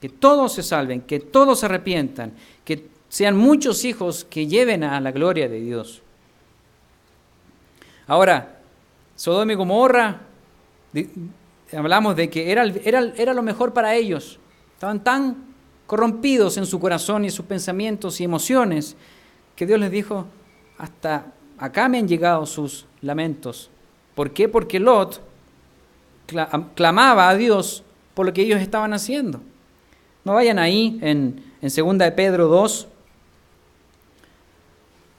Que todos se salven, que todos se arrepientan, que sean muchos hijos que lleven a la gloria de Dios. Ahora, Sodoma y Gomorra, hablamos de que era lo mejor para ellos. Estaban tan corrompidos en su corazón y sus pensamientos y emociones que Dios les dijo, hasta acá me han llegado sus lamentos. ¿Por qué? Porque Lot clamaba a Dios por lo que ellos estaban haciendo. No vayan ahí en 2 de Pedro 2.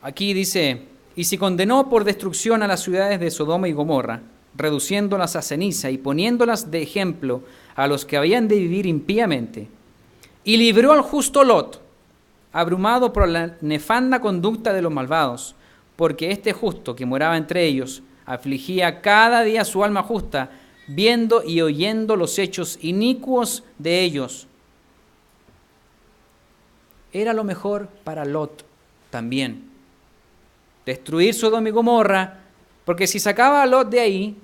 Aquí dice, y si condenó por destrucción a las ciudades de Sodoma y Gomorra, reduciéndolas a ceniza y poniéndolas de ejemplo a los que habían de vivir impíamente, y libró al justo Lot, abrumado por la nefanda conducta de los malvados, porque este justo que moraba entre ellos afligía cada día su alma justa, viendo y oyendo los hechos inicuos de ellos. Era lo mejor para Lot también. Destruir Sodoma y Gomorra, porque si sacaba a Lot de ahí,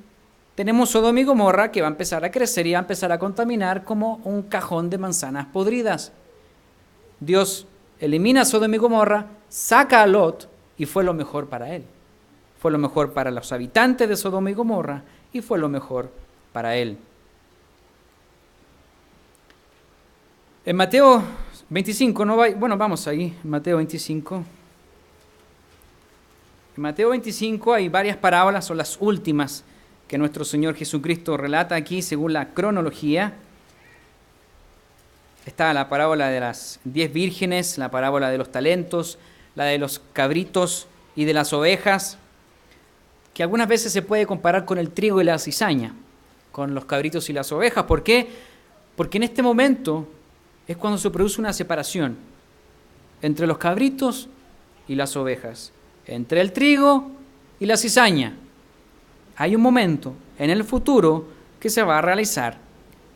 tenemos Sodoma y Gomorra que va a empezar a crecer y va a empezar a contaminar como un cajón de manzanas podridas. Dios elimina a Sodoma y Gomorra, saca a Lot y fue lo mejor para él. Fue lo mejor para los habitantes de Sodoma y Gomorra y fue lo mejor para él. En Mateo 25, vamos ahí, Mateo 25. En Mateo 25 hay varias parábolas, son las últimas que nuestro Señor Jesucristo relata aquí según la cronología. Está la parábola de las 10 vírgenes, la parábola de los talentos, la de los cabritos y de las ovejas, que algunas veces se puede comparar con el trigo y la cizaña, con los cabritos y las ovejas. ¿Por qué? Porque en este momento es cuando se produce una separación entre los cabritos y las ovejas, entre el trigo y la cizaña. Hay un momento en el futuro que se va a realizar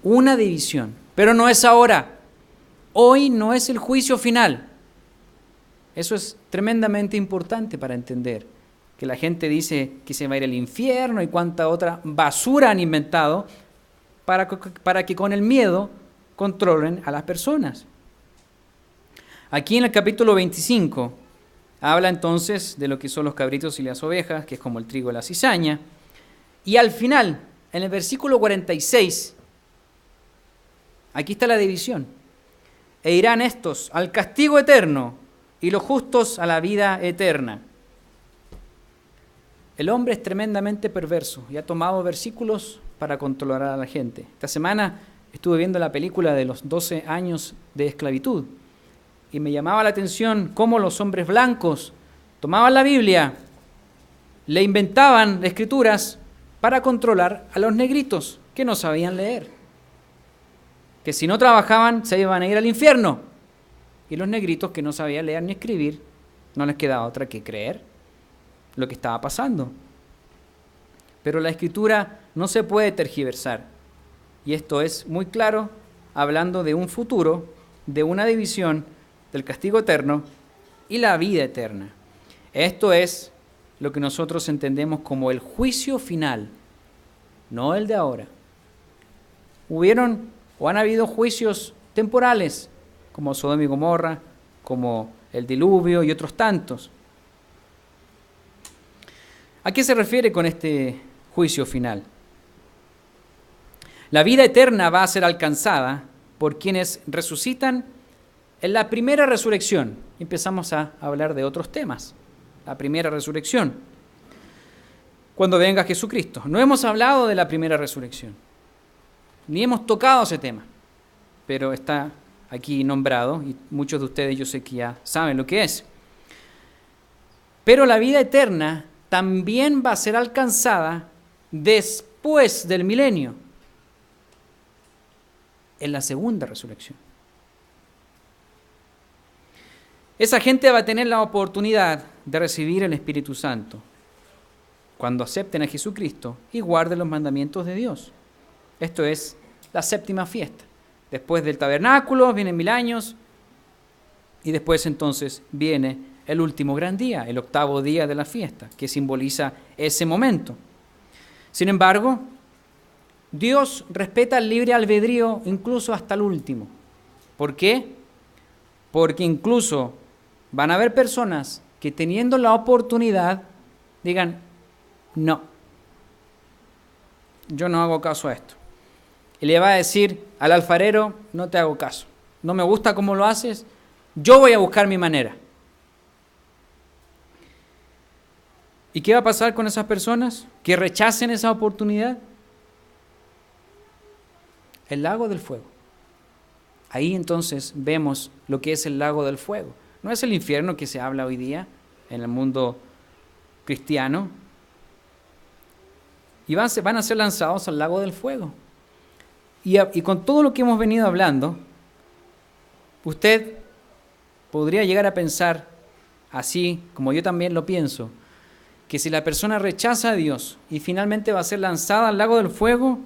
una división, pero no es ahora. Hoy no es el juicio final. Eso es tremendamente importante para entender, que la gente dice que se va a ir al infierno y cuánta otra basura han inventado para que con el miedo controlen a las personas. Aquí en el capítulo 25 habla entonces de lo que son los cabritos y las ovejas, que es como el trigo y la cizaña. Y al final, en el versículo 46, aquí está la división. E irán estos al castigo eterno y los justos a la vida eterna. El hombre es tremendamente perverso y ha tomado versículos para controlar a la gente. Esta semana estuve viendo la película de los 12 años de esclavitud y me llamaba la atención cómo los hombres blancos tomaban la Biblia, le inventaban escrituras para controlar a los negritos que no sabían leer, que si no trabajaban se iban a ir al infierno, y los negritos que no sabían leer ni escribir no les quedaba otra que creer lo que estaba pasando. Pero la escritura no se puede tergiversar, y esto es muy claro hablando de un futuro, de una división, del castigo eterno y la vida eterna. Esto es lo que nosotros entendemos como el juicio final, no el de ahora. Hubieron o han habido juicios temporales, como Sodoma y Gomorra, como el diluvio y otros tantos. ¿A qué se refiere con este juicio final. La vida eterna va a ser alcanzada por quienes resucitan en la primera resurrección. Empezamos a hablar de otros temas. La primera resurrección, cuando venga Jesucristo. No hemos hablado de la primera resurrección, ni hemos tocado ese tema, pero está aquí nombrado y muchos de ustedes yo sé que ya saben lo que es. Pero la vida eterna también va a ser alcanzada después del milenio, en la segunda resurrección. Esa gente va a tener la oportunidad de recibir el Espíritu Santo cuando acepten a Jesucristo y guarden los mandamientos de Dios. Esto es la séptima fiesta. Después del tabernáculo vienen 1000 años y después entonces viene el último gran día, el octavo día de la fiesta, que simboliza ese momento. Sin embargo, Dios respeta el libre albedrío incluso hasta el último. ¿Por qué? Porque incluso van a haber personas que teniendo la oportunidad digan, no, yo no hago caso a esto. Y le va a decir al alfarero, no te hago caso, no me gusta cómo lo haces, yo voy a buscar mi manera. ¿Y qué va a pasar con esas personas que rechacen esa oportunidad? El lago del fuego. Ahí entonces vemos lo que es el lago del fuego. No es el infierno que se habla hoy día en el mundo cristiano. Y van a ser lanzados al lago del fuego. Y con todo lo que hemos venido hablando, usted podría llegar a pensar, así como yo también lo pienso, que si la persona rechaza a Dios y finalmente va a ser lanzada al lago del fuego,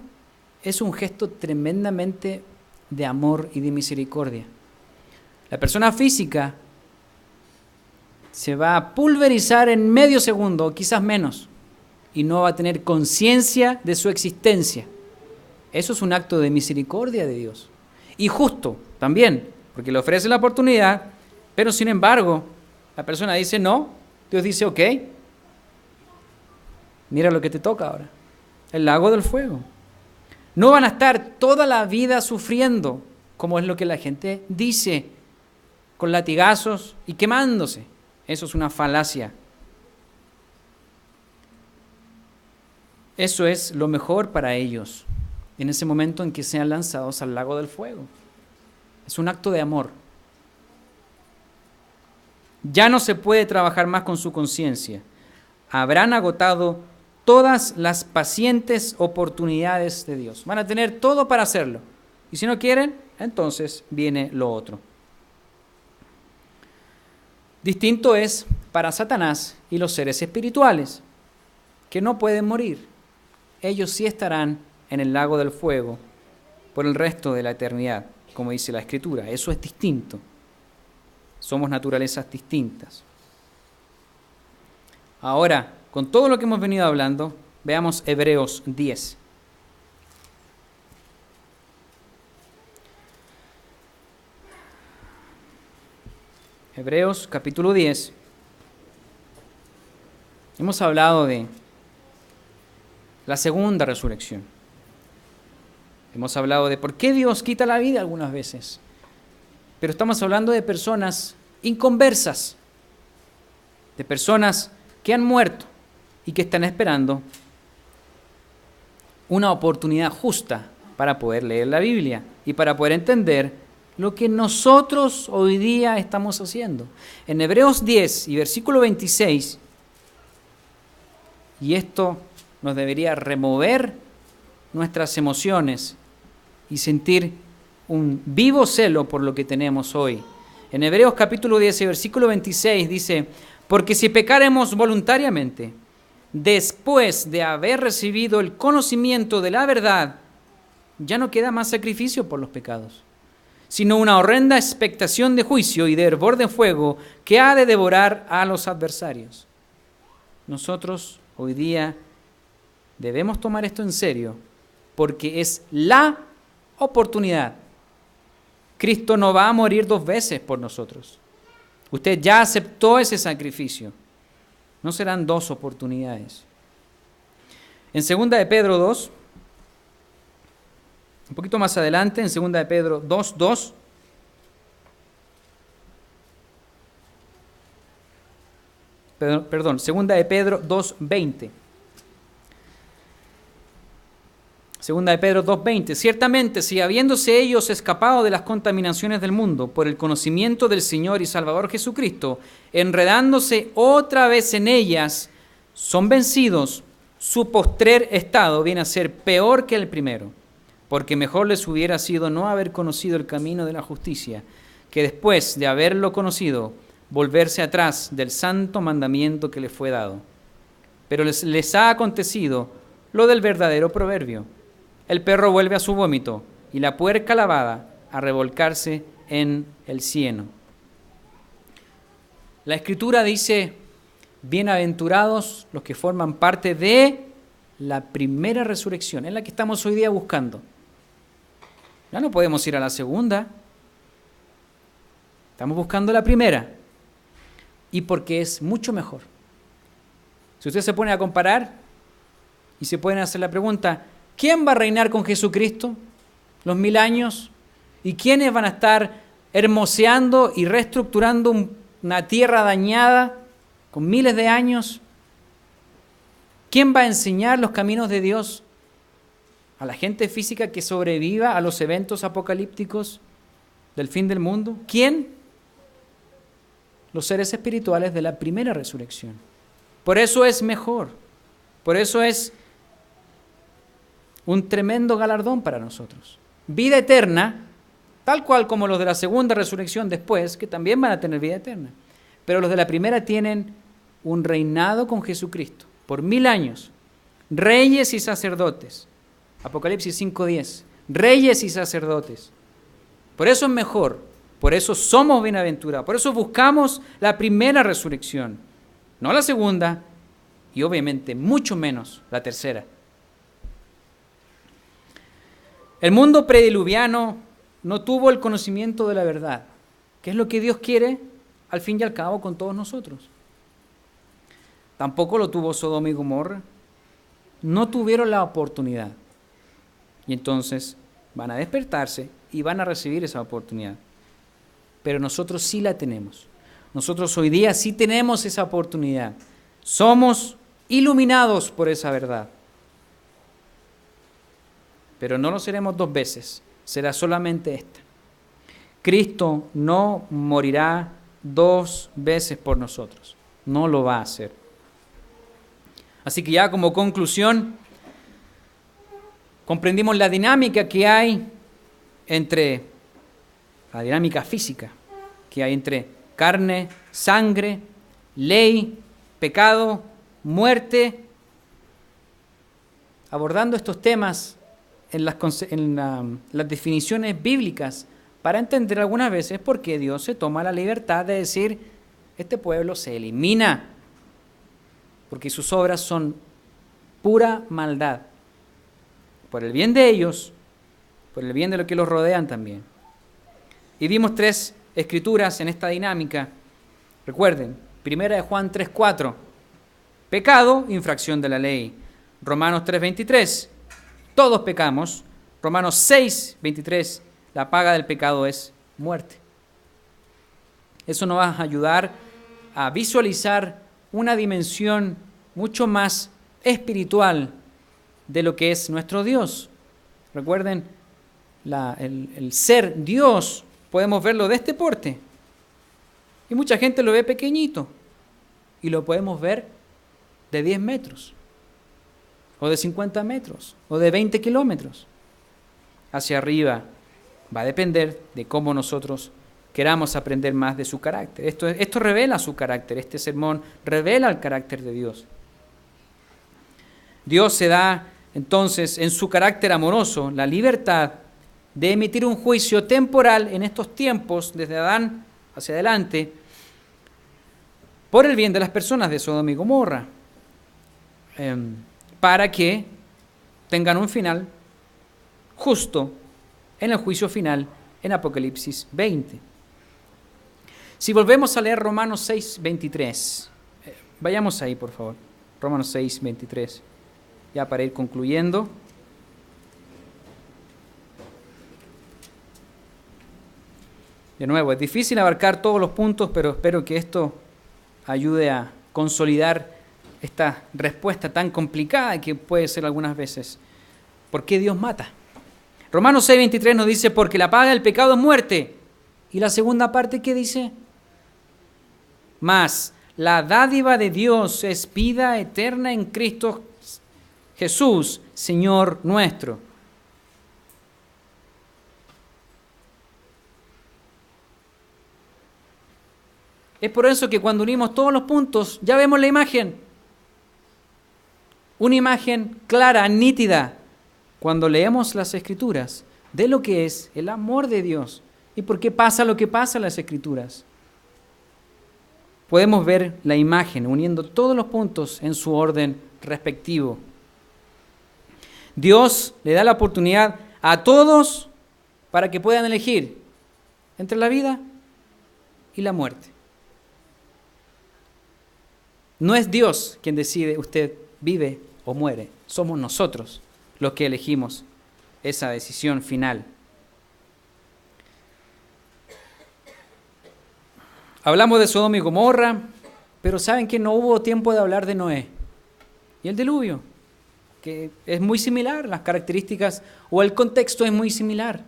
es un gesto tremendamente de amor y de misericordia. La persona física se va a pulverizar en medio segundo, o quizás menos, y no va a tener conciencia de su existencia. Eso es un acto de misericordia de Dios. Y justo también, porque le ofrece la oportunidad, pero sin embargo, la persona dice no, Dios dice ok, mira lo que te toca ahora, el lago del fuego. No van a estar toda la vida sufriendo, como es lo que la gente dice, con latigazos y quemándose. Eso es una falacia. Eso es lo mejor para ellos, en ese momento en que sean lanzados al lago del fuego. Es un acto de amor. Ya no se puede trabajar más con su conciencia. Habrán agotado todas las pacientes oportunidades de Dios. Van a tener todo para hacerlo. Y si no quieren, entonces viene lo otro. Distinto es para Satanás y los seres espirituales, que no pueden morir. Ellos sí estarán en el lago del fuego por el resto de la eternidad, como dice la Escritura. Eso es distinto. Somos naturalezas distintas. Ahora, con todo lo que hemos venido hablando, veamos Hebreos 10. Hebreos capítulo 10. Hemos hablado de la segunda resurrección. Hemos hablado de por qué Dios quita la vida algunas veces. Pero estamos hablando de personas inconversas, de personas que han muerto y que están esperando una oportunidad justa para poder leer la Biblia y para poder entender lo que nosotros hoy día estamos haciendo. En Hebreos 10 y versículo 26, y esto nos debería remover nuestras emociones y sentir un vivo celo por lo que tenemos hoy. En Hebreos capítulo 10 y versículo 26 dice, porque si pecaremos voluntariamente, después de haber recibido el conocimiento de la verdad, ya no queda más sacrificio por los pecados, sino una horrenda expectación de juicio y de hervor de fuego que ha de devorar a los adversarios. Nosotros hoy día debemos tomar esto en serio, porque es la oportunidad. Cristo no va a morir 2 veces por nosotros. Usted ya aceptó ese sacrificio. No serán 2 oportunidades. En 2 de Pedro 2, un poquito más adelante, en 2 de Pedro 2:2, perdón, 2 de Pedro 2:20. 2 de Pedro 2:20. Ciertamente, si habiéndose ellos escapado de las contaminaciones del mundo por el conocimiento del Señor y Salvador Jesucristo, enredándose otra vez en ellas, son vencidos, su postrer estado viene a ser peor que el primero, porque mejor les hubiera sido no haber conocido el camino de la justicia, que después de haberlo conocido, volverse atrás del santo mandamiento que les fue dado. Pero les ha acontecido lo del verdadero proverbio: el perro vuelve a su vómito y la puerca lavada a revolcarse en el cieno. La Escritura dice: bienaventurados los que forman parte de la primera resurrección, es la que estamos hoy día buscando. Ya no podemos ir a la segunda, estamos buscando la primera, y porque es mucho mejor. Si usted se pone a comparar y se pueden hacer la pregunta: ¿quién va a reinar con Jesucristo los 1000 años? ¿Y quiénes van a estar hermoseando y reestructurando una tierra dañada con miles de años? ¿Quién va a enseñar los caminos de Dios a la gente física que sobreviva a los eventos apocalípticos del fin del mundo? ¿Quién? Los seres espirituales de la primera resurrección. Por eso es mejor. Por eso es un tremendo galardón para nosotros. Vida eterna, tal cual como los de la segunda resurrección después, que también van a tener vida eterna. Pero los de la primera tienen un reinado con Jesucristo por 1000 años. Reyes y sacerdotes. Apocalipsis 5:10. Reyes y sacerdotes. Por eso es mejor. Por eso somos bienaventurados. Por eso buscamos la primera resurrección. No la segunda y obviamente mucho menos la tercera. El mundo prediluviano no tuvo el conocimiento de la verdad, que es lo que Dios quiere al fin y al cabo con todos nosotros. Tampoco lo tuvo Sodoma y Gomorra. No tuvieron la oportunidad. Y entonces van a despertarse y van a recibir esa oportunidad. Pero nosotros sí la tenemos. Nosotros hoy día sí tenemos esa oportunidad. Somos iluminados por esa verdad. Pero no lo seremos 2 veces, será solamente esta. Cristo no morirá 2 veces por nosotros, no lo va a hacer. Así que ya como conclusión, comprendimos la dinámica que hay entre, la dinámica física, que hay entre carne, sangre, ley, pecado, muerte. Abordando estos temas en las definiciones bíblicas para entender algunas veces por qué Dios se toma la libertad de decir: este pueblo se elimina porque sus obras son pura maldad, por el bien de ellos, por el bien de los que los rodean también. Y vimos 3 escrituras en esta dinámica. Recuerden, 1 de Juan 3:4, pecado, infracción de la ley. Romanos 3:23, todos pecamos. Romanos 6:23, la paga del pecado es muerte. Eso nos va a ayudar a visualizar una dimensión mucho más espiritual de lo que es nuestro Dios. Recuerden, el ser Dios, podemos verlo de este porte. Y mucha gente lo ve pequeñito. Y lo podemos ver de 10 metros. O de 50 metros. O de 20 kilómetros. Hacia arriba. Va a depender de cómo nosotros queramos aprender más de su carácter. Esto revela su carácter. Este sermón revela el carácter de Dios. Dios se da entonces en su carácter amoroso la libertad de emitir un juicio temporal en estos tiempos, desde Adán hacia adelante, por el bien de las personas de Sodoma y Gomorra, para que tengan un final justo en el juicio final en Apocalipsis 20. Si volvemos a leer Romanos 6:23, vayamos ahí por favor, Romanos 6:23. ya para ir concluyendo. De nuevo, es difícil abarcar todos los puntos, pero espero que esto ayude a consolidar esta respuesta tan complicada que puede ser algunas veces. ¿Por qué Dios mata? Romanos 6:23 nos dice, porque la paga del pecado es muerte. Y la segunda parte, ¿qué dice? Mas la dádiva de Dios es vida eterna en Cristo Jesús, Señor nuestro. Es por eso que cuando unimos todos los puntos, ya vemos la imagen. Una imagen clara, nítida, cuando leemos las Escrituras, de lo que es el amor de Dios y por qué pasa lo que pasa en las Escrituras. Podemos ver la imagen uniendo todos los puntos en su orden respectivo. Dios le da la oportunidad a todos para que puedan elegir entre la vida y la muerte. No es Dios quien decide usted vive o muere, somos nosotros los que elegimos esa decisión final. Hablamos de Sodoma y Gomorra, pero saben que no hubo tiempo de hablar de Noé y el diluvio, que es muy similar, las características o el contexto es muy similar.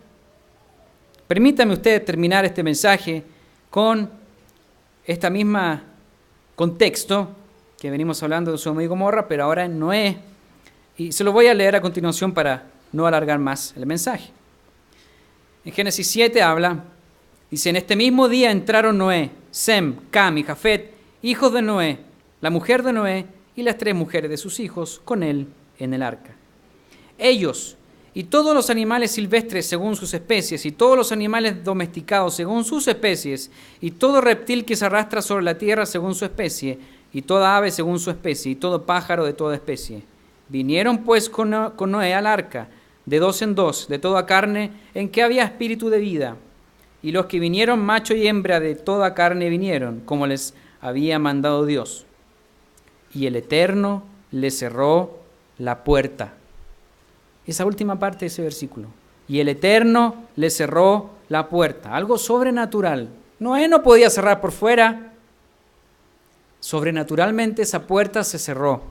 Permítame usted terminar este mensaje con esta misma contexto que venimos hablando de Sodoma y Gomorra, pero ahora en Noé. Y se lo voy a leer a continuación para no alargar más el mensaje. En Génesis 7 dice, en este mismo día entraron Noé, Sem, Cam y Jafet, hijos de Noé, la mujer de Noé y las 3 mujeres de sus hijos con él en el arca. Ellos y todos los animales silvestres según sus especies, y todos los animales domesticados según sus especies, y todo reptil que se arrastra sobre la tierra según su especie, y toda ave según su especie, y todo pájaro de toda especie. Vinieron pues con Noé al arca, de 2 en 2, de toda carne, en que había espíritu de vida. Y los que vinieron, macho y hembra de toda carne vinieron, como les había mandado Dios. Y el Eterno les cerró la puerta. Esa última parte de ese versículo. Y el Eterno le cerró la puerta. Algo sobrenatural. Noé no podía cerrar por fuera. Sobrenaturalmente esa puerta se cerró.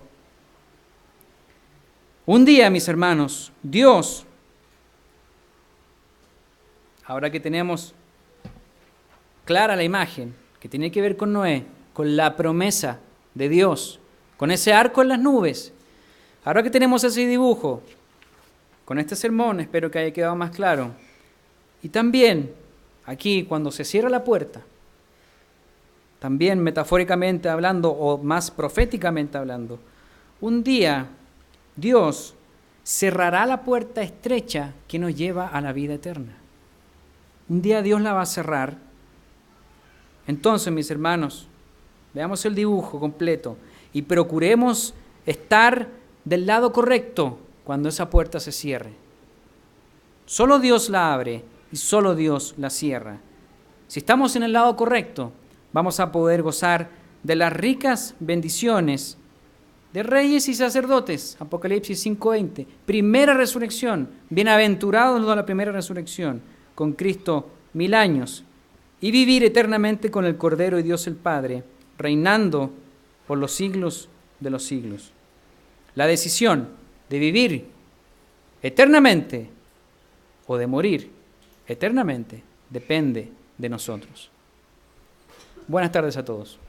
Un día, mis hermanos, Dios, ahora que tenemos clara la imagen que tiene que ver con Noé, con la promesa de Dios, con ese arco en las nubes, ahora que tenemos ese dibujo, con este sermón espero que haya quedado más claro. Y también aquí cuando se cierra la puerta, también metafóricamente hablando o más proféticamente hablando, un día Dios cerrará la puerta estrecha que nos lleva a la vida eterna. Un día Dios la va a cerrar. Entonces, mis hermanos, veamos el dibujo completo y procuremos estar del lado correcto cuando esa puerta se cierre. Solo Dios la abre y solo Dios la cierra. Si estamos en el lado correcto, vamos a poder gozar de las ricas bendiciones de reyes y sacerdotes. Apocalipsis 5:20. Primera resurrección. Bienaventurados los de la primera resurrección. Con Cristo 1000 años. Y vivir eternamente con el Cordero y Dios el Padre, reinando por los siglos de los siglos. La decisión de vivir eternamente o de morir eternamente depende de nosotros. Buenas tardes a todos.